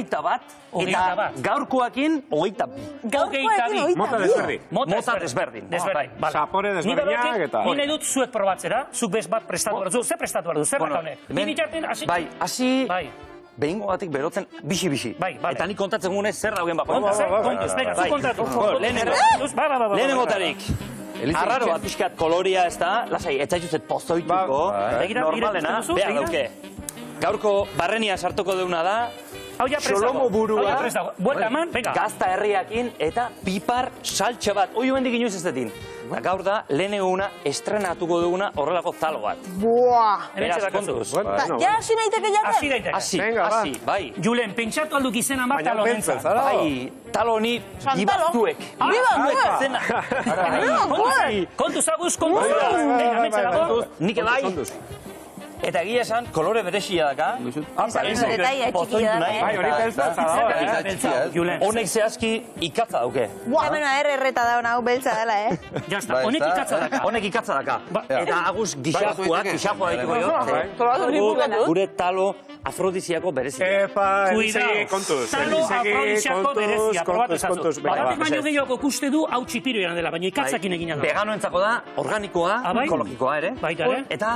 eta gaurkoakin 22. Gaurkoekin Mota desberdin. Mota desberdin. Zapore desberdinak eta... Ni nahi dut zuek probatzera, zuk bez bat prestatu behar du. Zer prestatu behar du, zer bat honek? Bai, hasi... Behingo batik berotzen bixi-bixi. Eta nik kontatzen gune zer dauen bako. Kontuz, venga, zu kontatu. Lehenengotarik. Arraro bat pixkat koloria ez da, lasai, etzaituzet pozoituko, normalena, behar dauke. Gaurko barrenia sartuko deuna da, Xolomo burua, gazta herriakin eta pipar saltxe bat. Hoi bendik inoiz ez detin. Eta gaur da, lehen eguna estrenatuko duguna horrelako talo bat. Buah! Beraz, kontuz. Ja, hasi naiteke jaten? Hasi daiteke. Hasi, bai. Julen, pentsatu alduk izena bat talo nentzat. Bai, talo honi bibaztuek. Bibaztuek? Kontuz aguz, kontuz aguz. Venga, mentzerago. Nik bai. Eta egia esan, kolore berexia daka. Honek zehazki ikatza dauke. Hemen erreta da hona, hau beltza dela, Jazta, honek ikatza daka. Honek ikatza daka. Eta aguz gixakoa dituko jo. Gure talo afrodiziako berezia. Kontuz. Talo afrodiziako berezia. Kontuz. Badatik baino gehiago kuste du hau txipiru eran dela, baina ikatzakin egina da. Veganoentzako da, organikoa, ekologikoa ere. Baita ere. Eta...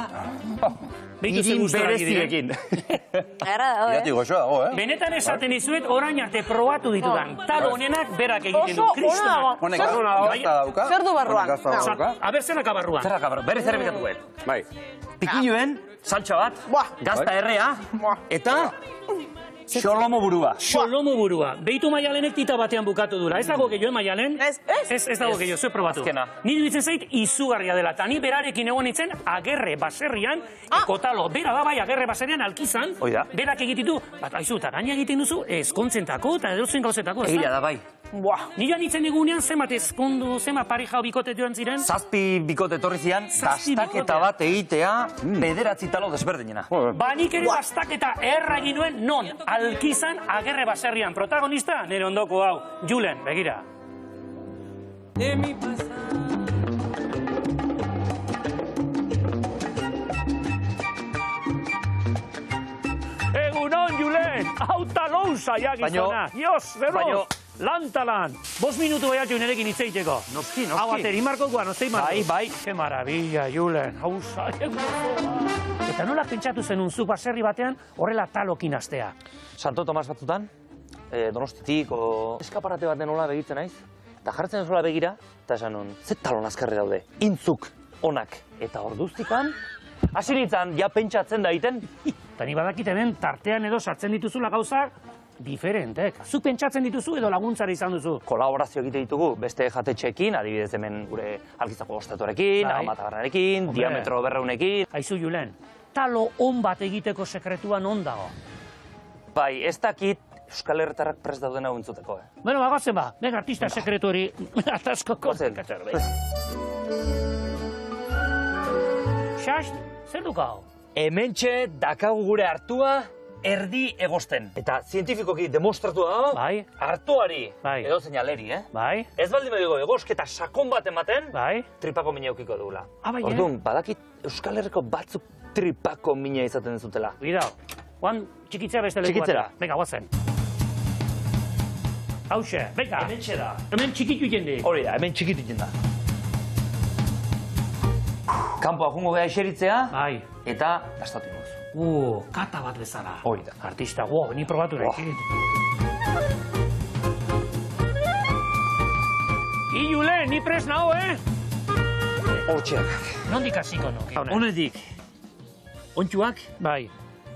Irin bereziekin. Irati goxoa dago, Benetan esaten dizuet, orain arte probatu ditudan. Talo honenak berak egiten du. Kristona. Honek gazta dauka. Zer du barruan? Aber zeraka barruan. Zeraka barruan, berez errepikatu guet. Bai. Pikilloen, saltxa bat, gazta errea, eta... Xolomo burua. Xolomo burua. Beitu Maialenek tita batean bukatu dura. Ez dago gehiago, Maialen? Ez dago gehiago, zue probatu. Ni duitzen zait izugarria dela. Ta ni berarekin egon nintzen agerre baserrian, ekotalo. Bera da bai agerre baserrian alkizan. Berak egititu, bat aizu, eta gaina egiten duzu, ezkontzentako eta edozen gauzetako. Egia da bai. Ni joan nintzen egunean, zemat ezkondu, zemat parijao bikote joan ziren? 7 bikote etorri zian, dastaketa bat egitea, 9 talo desberdinena. Ba, nik ere dastaketa erra egin nuen, non, alkizan agerre baserrian. Protagonista, nire ondoko hau, Julen, begira. Egunon, Julen, hau talon zaia gizona. Dios, zero, lantalan. 5 minutu baiatxo nerekin itzeiteko. Noski. Hau ateri markokoa, nozei marko. Bai. Que maravilla, Julen, hau zaia gizona. Eta nola pentsatu zenun zu baserri batean horrela talokin astea? Santo Tomas batzutan, Donostitik, eskaparate bat denola begitzen naiz, eta jartzen zola begira, eta esan nun, ze talon azkarri daude, intzuk, onak, eta orduztikan, hasi nintzen, ja pentsatzen daiten. Eta ni badakit hemen tartean edo sartzen dituzula gauzak, diferentek. Zuk pentsatzen dituzu edo laguntzara izan duzu? Kolaborazio egite ditugu beste jatetxeekin, adibidez hemen gure alkizako ostatuarekin, amatagarrarekin, diametro berreunekin. Aizu, Julen, talo on bat egiteko sekretua non dago? Bai, ez dakit Euskal Herritarrak prest dauden hau entzuteko, Bueno, bagoazen ba, venga, artista sekretu hori ataskoko. Xast, zer dukau? Hementxe dakagu gure hartua erdi egosten. Eta zientifikoki demostratu da, hartuari edo zeinaleri, Ez baldin badigo egosketa sakon bat ematen, tripako mina eukiko dugula. Orduan, badakit Euskal Herriko batzuk tripako mina izaten zutela. Bidao, guan txikitzea beste leku batera. Venga, guazen. Hauxe, venga. Hementxe da. Hemen txikitu jende. Hori da, hemen txikitu jenda. Kampoa jungo geha eseritzea, eta dastatu gozu. Kata bat bezala. Hori da. Artista, ni probatu nahi. Julen, ni pres nago, Hortxeak. Nondik hasiko nuke? Honetik, ontsuak,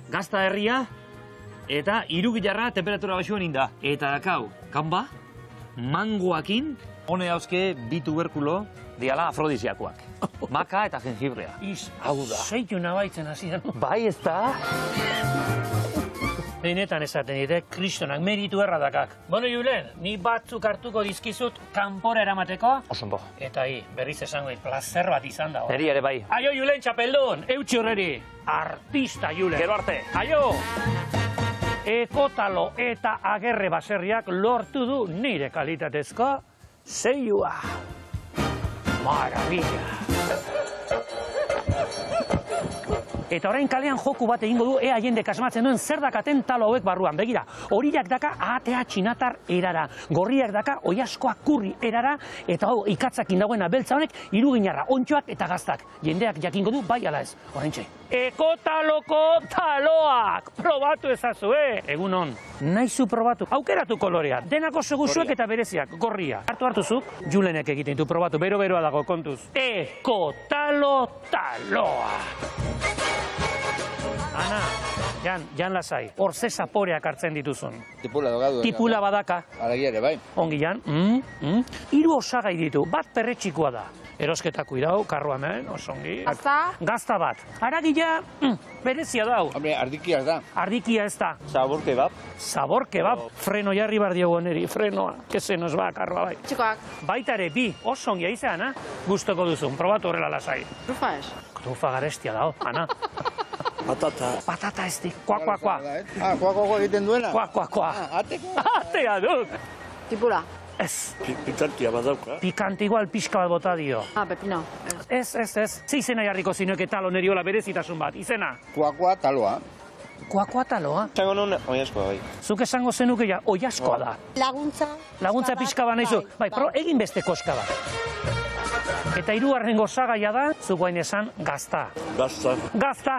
gazta herria, eta 3 gilarra temperatura baxuen inda. Eta dakau, kanba, mangoakin, hone dauzke 2 tuberkulo diala afrodiziakoak. Maka eta jengibrea. Hau da. Seitu nabaitzen hasi da. Bai, ez da? Benetan esaten dite, kristonak meritu erradakak. Bueno, Julen, ni batzuk hartuko dizkizut kanpora eramateko. Osondo. Eta berriz esango plazer bat izan da. Neri ere bai. Aio, Julen, txapeldun, eutxi horreri. Artista, Julen. Gero arte. Aio! Ekotalo eta Agerre baserriak lortu du nire kalitatezko zeiua. Maravilla! Eta orain kalean joku bat egingo du ea jendek asmatzen duen zer dakaten talo hauek barruan. Begira, horiak daka ahatea txinatar erara, gorriak daka oiaskoa kurri erara, eta hau ikatzakin dagoena beltza honek iruginarra, ontxoak eta gaztak. Jendeak jakingo du bai ala ez, oraintxe. Ekotaloko taloak! Probatu ezazue! Egunon, nahizu probatu. Aukeratu kolorea, denako seguzuek eta bereziak, gorria. Hartu zuk, Julenek egiten du probatu, bero-beroa dago kontuz. Ekotalo taloa! Ana, Jan lasai, hor ze zaporeak hartzen dituzun. Tipula dogadu. Tipula badaka. Aragi ere, bai. Ongi, Jan. Hiru osagai ditu, bat perretxikoa da. Erosketako irau, karro hemen, osongi. Gazta? Gazta bat. Aragila, berezia dau. Hombre, ardikia ez da. Ardikia ez da. Sabor kebab. Sabor kebab. Freno jarri bar diogu neri, frenoa. Que se nos va, karroa bai. Txikoak. Baita ere, bi, osongi izan, gustoko duzun, probatu horrela lasai. Trufa ez? Trufa garestia dau, Ana. Patata. Patata ez di, kua. Kua egiten duena? Kua. Ateko? Atea duk. Tipula. Ez. Pikantia badauka. Pikante igual pixka bat bota dio. Pepino. Ez. Ze izena jarriko zinueke talo neriola berezitasun bat, izena? Kua taloa. Kua taloa? Zango nun, oiaskoa bai. Zuk esango zenuke ja, oiaskoa da. Laguntza. Laguntza pixka bat nahizu. Bai, egin beste koska bat. Eta hirugarren gozagaia da, zuk guain esan, gazta. Gazta.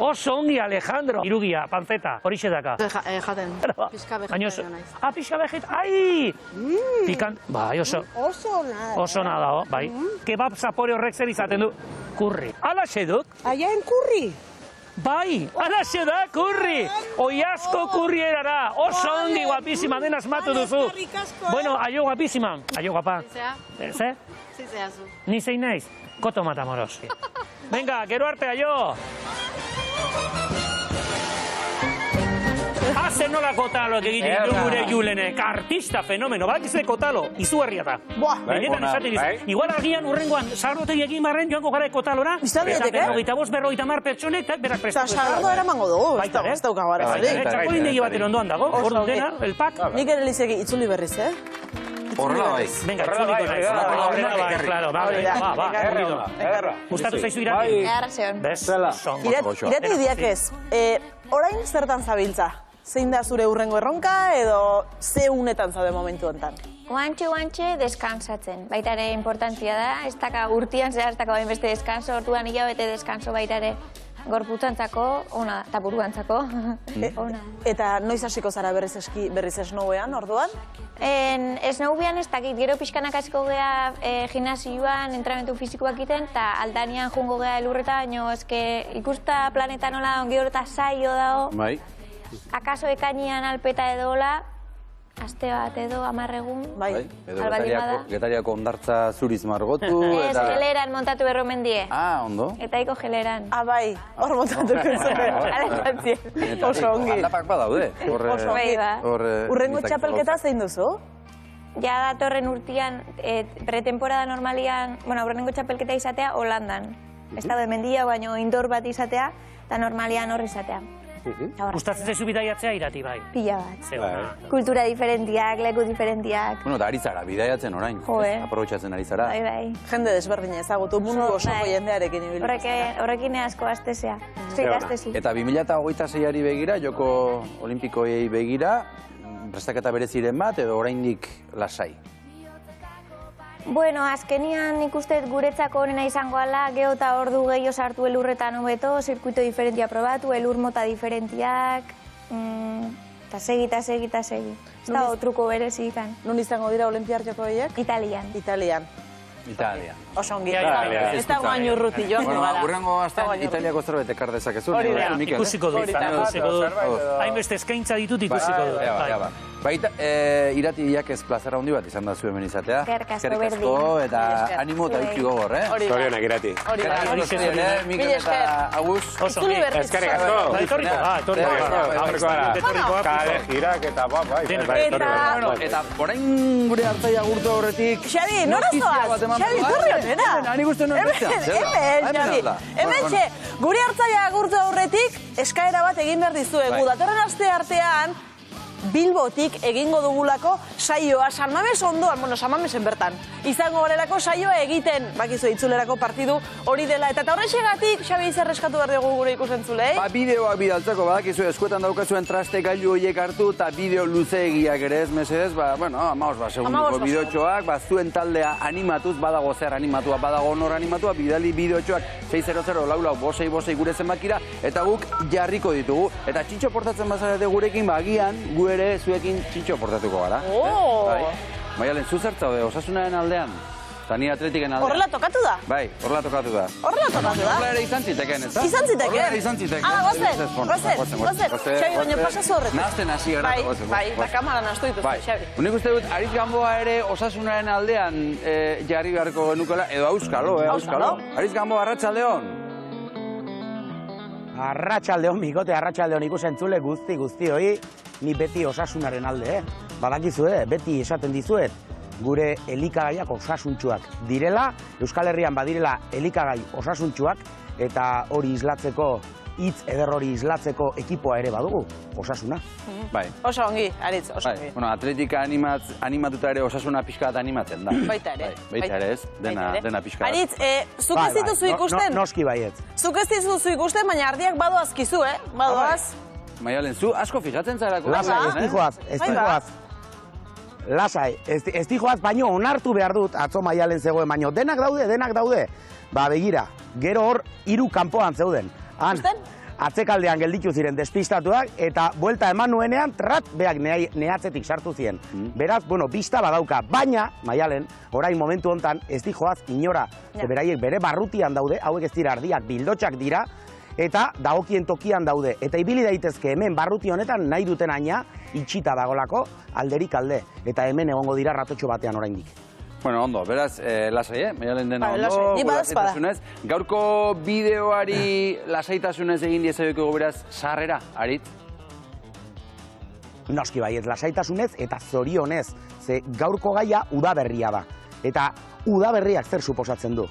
Oso ongi, Alejandro. Irugia, panceta, horixe daka. Jaten. Pizka vegetariano naiz. Pizka vegetariano. Ai! Pikant. Bai, oso. Oso nada, bai. Kebab zapore horrek zer izaten du. Kurri. Alaxe duk. Aiaen kurri. Bai, alaxe da, kurri. Oiasko kurri erara. Oso ongi, guapísima, den asmatu duzu. Bueno, aio guapísima. Aio guapa. Ze? Zizea zu. Ni zein naiz? Koto Matamoros. Venga, gero arte, aio! Haze nolako taloak egiten ditu gure Julenek. Artista fenomeno, badakizte kotalo, izugarria da. Benetan esaten dizu. Igual agian urrengoan, sagarrotegi egin barren joango gara ekotalora. Eta 45-50 pertsonek, eta berak prestatu. Eta sagardo eramango dugu, ez daukago arazorik. Txakolindegi baten ondoan dago, hor dena, el pak. Nik ere lizegi itzuli berriz, Horrela bai. Venga, itzuliko naiz. Horrela bai, claro. Ba. Gustatu zaizu irati? Arrazion. Irati idiak ez. Orain zertan zabiltza? Zein da zure urrengo erronka edo ze unetan zaude momentu honetan? Oantxe deskansatzen. Baita ere importantzia da. Ez daka urtian zehar ez daka bain beste deskanso, orduan hilabete deskanso baita ere. Gorputzantzako, ona, eta buruantzako. Eta noiz hasiko zara berriz esnouean, orduan? Esnouean ez dakit, gero pixkanak hasiko gea gimnasioan, entrenamentu fizikoak egiten, eta aldanian jungo gea elurreta, baino ikusta planeta nola ongi horreta saio dago. Bai. Akaso ekainian alpeta edo hola, aste bat edo, 10 egun. Bai. Edo Getariako ondartza zuriz margotu. Ez, geleran montatu berromendie. Ondo. Eta iko geleran. Bai, hor montatu berromendie. Oso ongi. Aldapak badaude. Oso ongi. Urrengo txapelketa zein duzu? Ja datorren urtean, pretemporada normalian, urrengo txapelketa izatea Holandan. Estado de mendia, baino indoor bat izatea, eta normalian hor izatea. Gustatzen zaizu bidaiatzea irati bai? Pila bat. Kultura diferentiak, leku diferentiak. Bueno, eta ari zara, bidaiatzen orain. Aprobetxatzen ari zara. Bai. Jende desberdina ezagutu, mundu osoko jendearekin ibiltzen. Horrekin asko astezea. Eta 2026ari begira, Joko Olimpikoei begira, prestaketa bereziren bat edo oraindik lasai? Bueno, azkenian ikusten guretzako honena izango ala, geho eta ordu gehiago sartu elurretan hobeto, zirkuito diferentia probatu, elur mota diferentiak, eta segi. Ez da truko berezi ikan. Nun izango dira Olimpiar Jokoiak? Italian. Italian. Italia. Oso ongi. Ez da guain urruti joan gara. Urrengo azten Italiako zerbait ekar dezakezu. Ikusiko dut. Hainbeste eskaintza ditut ikusiko dut. Baita, Irati Iakez plazera handi bat izan da zu hemen izatea. Eskerrik asko, eta animo eta utzi gogor, eh? Zorionak, Irati. Mikel eta Agus. Eskerrik asko. Etorriko kale jirak eta eta orain gure hartzaia agurtu aurretik. Xabi, nora zoaz? Xabi, turri honera. Ani guztu non bestia. Hemen, gure hartzaia agurtu aurretik eskaera bat egin behar dizuegu. Datorren aste artean Bilbotik egingo dugulako saioa, San Mames ondoan, San Mamesen bertan. Izango garelako saioa egiten, bakizu itzulerako partidu hori dela. Eta horrexegatik, Xabi, zer eskatu behar dugu gure ikusentzulei? Bideoak bidaltzeko, badakizu eskuetan daukazuen traste gailu horiek hartu eta bideo luzeegiak ere ez, mesedez, segundiko bideotxoak, zuen taldea animatuz, badago zer animatua, badago honor animatua, bidali bideotxoak 600-44-566 gure zenbakira, eta guk jarriko ditugu. Eta txintxo portatzen bazarete gurekin, agian, gu ere zuekin txintxo portatuko gara. Maialen, zu zertzaude, Osasunaren aldean? Eta ni Atletiken aldean. Horrela tokatu da? Bai, horrela tokatu da. Horrela ere izan ziteken, ez da? Izan ziteken? Horrela ere izan ziteken. Gozen. Xabi, baina pasazu horretik. Nazten hasi gara. Bai, eta kamaran astu dituzte, Xabi. Unik uste dut, Aritz Gamboa ere Osasunaren aldean jarri beharko genukela, edo auskalo. Aritz Gamboa, arratsaldeon. Arratsaldeon, bikote, arratsaldeon ikusentzule guzti hori, ni beti Osasunaren alde, Badakizue, beti esaten dizuet, gure elikagaiak osasuntsuak direla, Euskal Herrian badirela elikagai osasuntsuak, eta hori islatzeko, hitz eder hori islatzeko ekipoa ere badugu, Osasuna. Bai. Oso ongi, Aritz, oso ongi. Atletika animatuta ere Osasuna pixka bat animatzen da. Baita ere. Baita ere ez, dena pixka bat. Aritz, zuk ez dituzu ikusten? Noski baiet. Zuk ez dituzu ikusten, baina ardiak badoazkizu, Badoaz. Maialen, zu asko fijatzen zarako. Lasai, ez dijoaz. Lasai, ez dijoaz, baino onartu behar dut, atzo Maialen zegoen, baino denak daude. Begira, gero hor 3 kanpoan zeuden. Atzekaldean gelditu ziren despistatuak, eta buelta eman nuenean, beak nehatzetik sartu ziren. Beraz, bista badauka, baina, Maialen, orain momentu hontan, ez dijoaz inora, beraiek bere barrutian daude, hauek ez dira ardiak, bildotxak dira, eta dagokien tokian daude. Eta ibili daitezke hemen barruti honetan nahi duten aina, itxita dagolako, alderik alde. Eta hemen egongo dira ratotxo batean oraindik. Bueno, ondo, beraz, lasai, Maialen dena ondo, lasaitasunez. Gaurko bideoari lasaitasunez egin diezaioko beraz sarrera, Aritz? Noski baiet, lasaitasunez eta zorionez, ze gaurko gaia udaberria da. Eta udaberriak zer suposatzen du?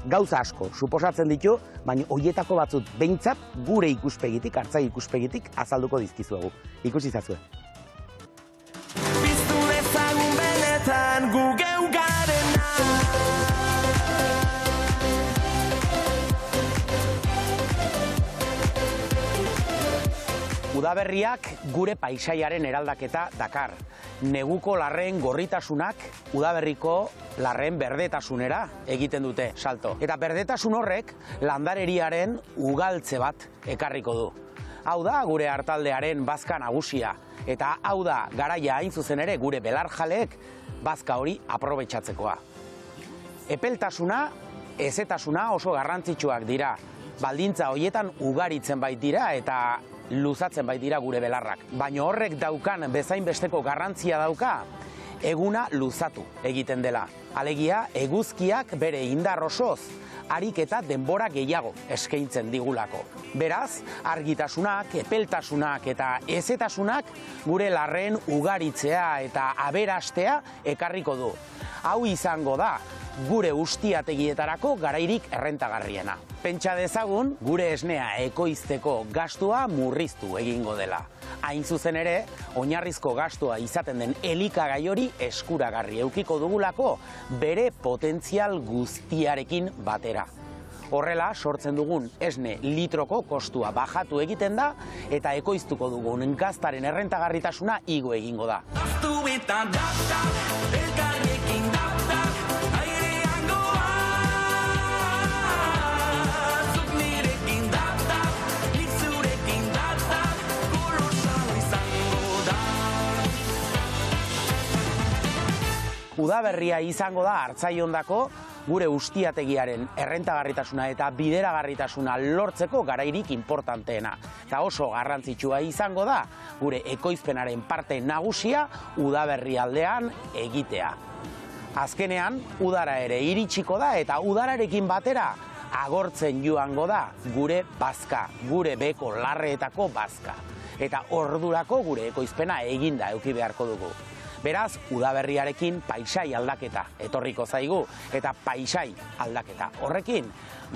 Gauza asko suposatzen ditu, baina horietako batzut behintzat gure ikuspegitik, hartzai ikuspegitik azalduko dizkizuegu. Ikusi zazue. Piztu dezagun benetan gu geu garena. Udaberriak gure paisaiaren eraldaketa dakar. Neguko larren gorritasunak udaberriko larren berdetasunera egiten dute salto. Eta berdetasun horrek landareriaren ugaltze bat ekarriko du. Hau da gure hartaldearen bazka nagusia. Eta hau da garaia hain zuzen ere gure belarjaleek bazka hori aprobetxatzekoa. Epeltasuna, ezetasuna oso garrantzitsuak dira. Baldintza horietan ugaritzen bait dira eta luzatzen bait dira gure belarrak. Baina horrek daukan bezain besteko garrantzia dauka, eguna luzatu egiten dela. Alegia, eguzkiak bere indar osoz, harik eta denbora gehiago eskaintzen digulako. Beraz, argitasunak, epeltasunak eta ezetasunak gure larren ugaritzea eta aberastea ekarriko du. Hau izango da, gure ustiategietarako garairik errentagarriena. Pentsa dezagun, gure esnea ekoizteko gastua murriztu egingo dela. Hain zuzen ere, oinarrizko gastua izaten den elikagai hori eskuragarri eukiko dugulako bere potentzial guztiarekin batera. Horrela, sortzen dugun esne litroko kostua bajatu egiten da eta ekoiztuko dugun gaztaren errentagarritasuna igo egingo da. Udaberria izango da Hartzaiondako gure ustiategiaren errentagarritasuna eta bideragarritasuna lortzeko garairik importanteena. Eta oso garrantzitsua izango da gure ekoizpenaren parte nagusia udaberri aldean egitea. Azkenean, udara ere iritsiko da eta udararekin batera agortzen joango da gure bazka, gure beheko larreetako bazka. Eta ordurako gure ekoizpena eginda eduki beharko dugu. Beraz, udaberriarekin paisai aldaketa etorriko zaigu eta paisai aldaketa horrekin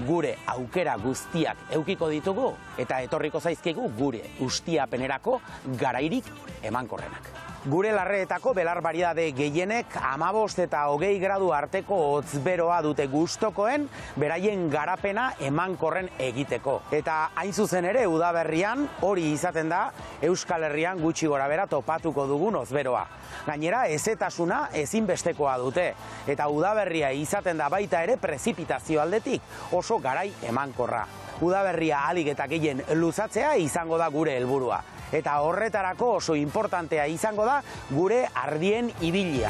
gure aukera guztiak edukiko ditugu eta etorriko zaizkigu gure ustiapenerako garairik emankorrenak. Gure larreetako belar variedade gehienek 15 eta 20 gradu arteko hotzberoa dute gustokoen beraien garapena emankorren egiteko. Eta hain zuzen ere udaberrian hori izaten da Euskal Herrian gutxi gorabehera topatuko dugun hotzberoa. Gainera hezetasuna ezinbestekoa dute eta udaberria izaten da baita ere prezipitazio aldetik oso garai emankorra. Udaberria ahalik eta gehien luzatzea izango da gure helburua. Eta horretarako oso importantea izango da gure ardien ibilia.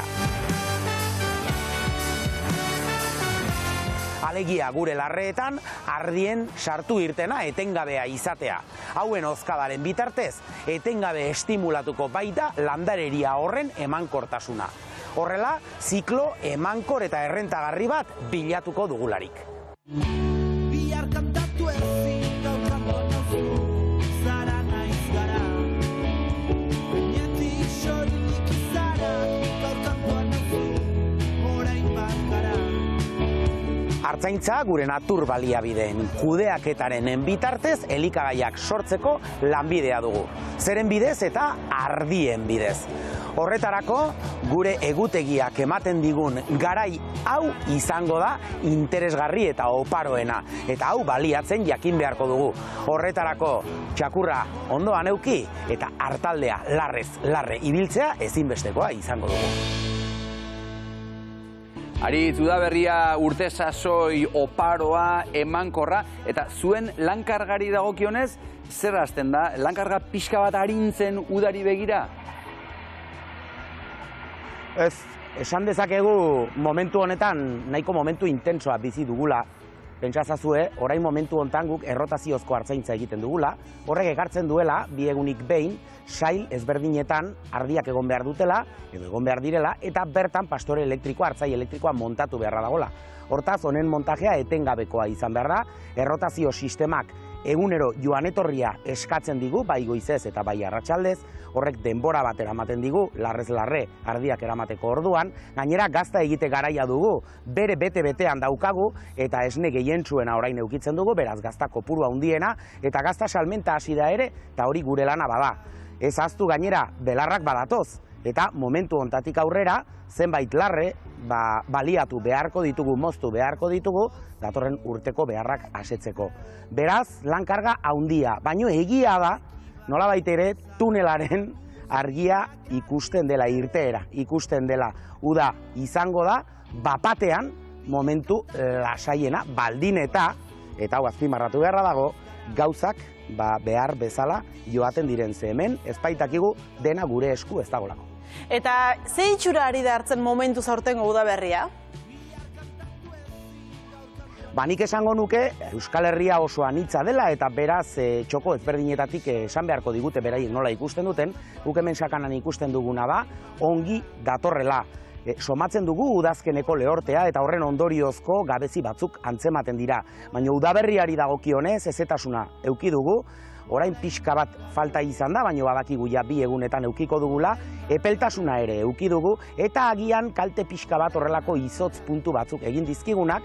Alegia gure larreetan ardien sartu irtena etengabea izatea. Hauen hozkadaren bitartez, etengabe estimulatuko baita landareria horren emankortasuna. Horrela, ziklo emankor eta errentagarri bat bilatuko dugularik. Bihar kantatu ezin daukango nauzu, zara naiz gara. Gainetik soilik izara, gaur kantua nauzu, orain bat gara. Artzaintza gure natur baliabideen kudeaketaren bitartez elikagaiak sortzeko lanbidea dugu. Zeren bidez eta ardien bidez. Horretarako, gure egutegiak ematen digun garai hau izango da interesgarri eta oparoena. Eta hau baliatzen jakin beharko dugu. Horretarako, txakurra ondoan euki eta hartaldea larrez larre ibiltzea ezinbestekoa izango dugu. Aritz, udaberria urte sasoi oparoa, emankorra, eta zuen lankargari dagokionez, zer hasten da? Lankarga pixka bat arintzen udari begira? Ez, esan dezakegu momentu honetan nahiko momentu intensoa bizi dugula. Pentsazazue, orain momentu hontan guk errotaziozko hartzaintza egiten dugula, horrek ekartzen duela, bi egunik behin, sail ezberdinetan ardiak egon behar dutela, edo egon behar direla, eta bertan pastore elektrikoa, hartzai elektrikoa montatu beharra dagoela. Hortaz, honen montajea etengabekoa izan behar da, errotazio sistemak egunero joan etorria eskatzen digu, bai goizez eta bai arratsaldez, horrek denbora bat eramaten digu, larrez larre ardiak eramateko orduan, gainera gazta egite garaia dugu, bere bete-betean daukagu, eta esne gehientsuena orain eukitzen dugu, beraz gazta kopuru handiena, eta gazta salmenta hasi da ere, eta hori gure lana bada. Ez ahaztu gainera, belarrak badatoz, eta momentu hontatik aurrera, zenbait larre, baliatu beharko ditugu, moztu beharko ditugu, datorren urteko beharrak asetzeko. Beraz, lankarga handia, baino egia da, nolabait ere, tunelaren argia ikusten dela irteera, ikusten dela uda izango da, bapatean momentu lasaiena, baldin eta hau azpimarratu beharra dago, gauzak behar bezala joaten diren ze hemen, ezpaitakigu dena gure esku ez dagolako. Eta ze itxura ari da hartzen momentu zaurtengo udaberria? Nik esango nuke Euskal Herria oso anitza dela eta beraz txoko ezberdinetatik esan beharko digute beraiek nola ikusten duten, guk hemen sakanan ikusten duguna da, ongi datorrela. Somatzen dugu udazkeneko lehortea eta horren ondoriozko gabezi batzuk antzematen dira. Baina udaberriari dagokionez hezetasuna eduki dugu, orain pixka bat falta izan da, baina badakigu ja bi egunetan edukiko dugula, epeltasuna ere eduki dugu, eta agian kalte pixka bat horrelako izotz puntu batzuk egin dizkigunak,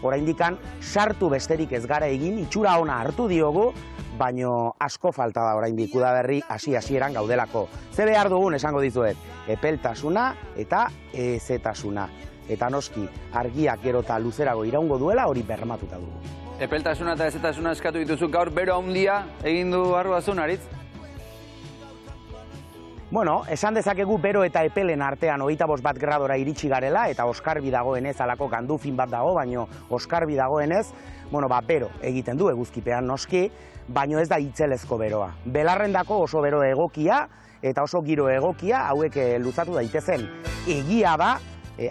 oraindikan sartu besterik ez gara egin, itxura ona hartu diogu, baino asko falta da oraindik udaberri hasi-hasieran gaudelako. Ze behar dugun esango dizuet, epeltasuna eta hezetasuna. Eta noski, argiak gero eta luzerago iraungo duela hori bermatuta dugu. Epeltasuna eta hezetasuna eskatu dituzu gaur bero handia egin du Barruazun, Aritz? Bueno, esan dezakegu bero eta epelen artean 25 gradora iritsi garela eta oskarbi dagoenez alako gandufin bat dago, baino oskarbi dagoenez, bero egiten du eguzkipean noski, baino ez da itzelezko beroa. Belarrendako oso bero egokia eta oso giro egokia hauek luzatu daitezen. Egia da,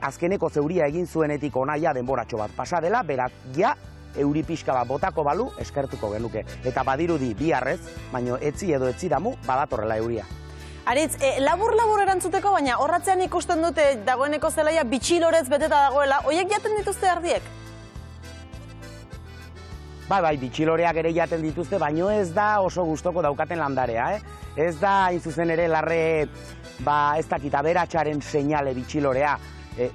azkeneko zeuria egin zuenetik onaia denboratxo bat pasa dela, beraz ja euri pixka bat botako balu eskertuko genuke. Eta badirudi biharrez, baino etzi edo etzi damu badatorrela euria. Aritz, labur-labur erantzuteko, baina horratzean ikusten dute dagoeneko zelaia bitxilorez beteta dagoela, hoiek jaten dituzte ardiek? Bai, bitxiloreak ere jaten dituzte, baino ez da oso gustoko daukaten landarea, Ez da, hain zuzen ere, larre, ez dakit, aberatxaren seinale bitxilorea,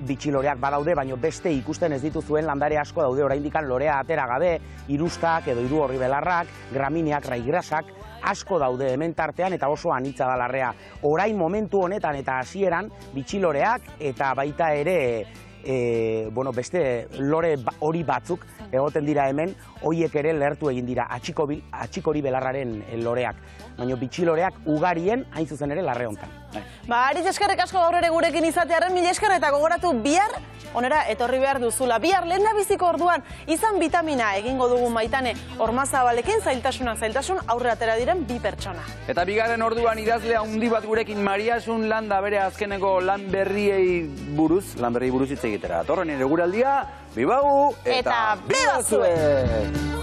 bitxiloreak badaude, baino beste ikusten ez dituzuen landare asko daude, oraindikan lorea atera gabe, irustak edo hiru horri belarrak, graminiak, raigrasak, asko daude hemen tartean eta oso anitza da larrea. Orain momentu honetan eta hasieran bitxiloreak eta baita ere beste lore hori batzuk egoten dira hemen, hoiek ere lehertu egin dira atxikori belarraren loreak. Baina bitxiloreak ugarien hain zuzen ere larre hontan. Aritz, eskerrik asko gaur ere gurekin izatearen, mila esker eta gogoratu bihar onera etorri behar duzula. Bihar lehendabiziko orduan izan bitamina egingo dugu Maitane Ormazabalekin, zailtasun aurre atera diren 2 pertsona. Eta bigarren orduan idazle handi bat gurekin Mariasun Landa bere azkeneko lan berriei buruz hitz egitera. Torren ere guraldia, bibau eta bibazue!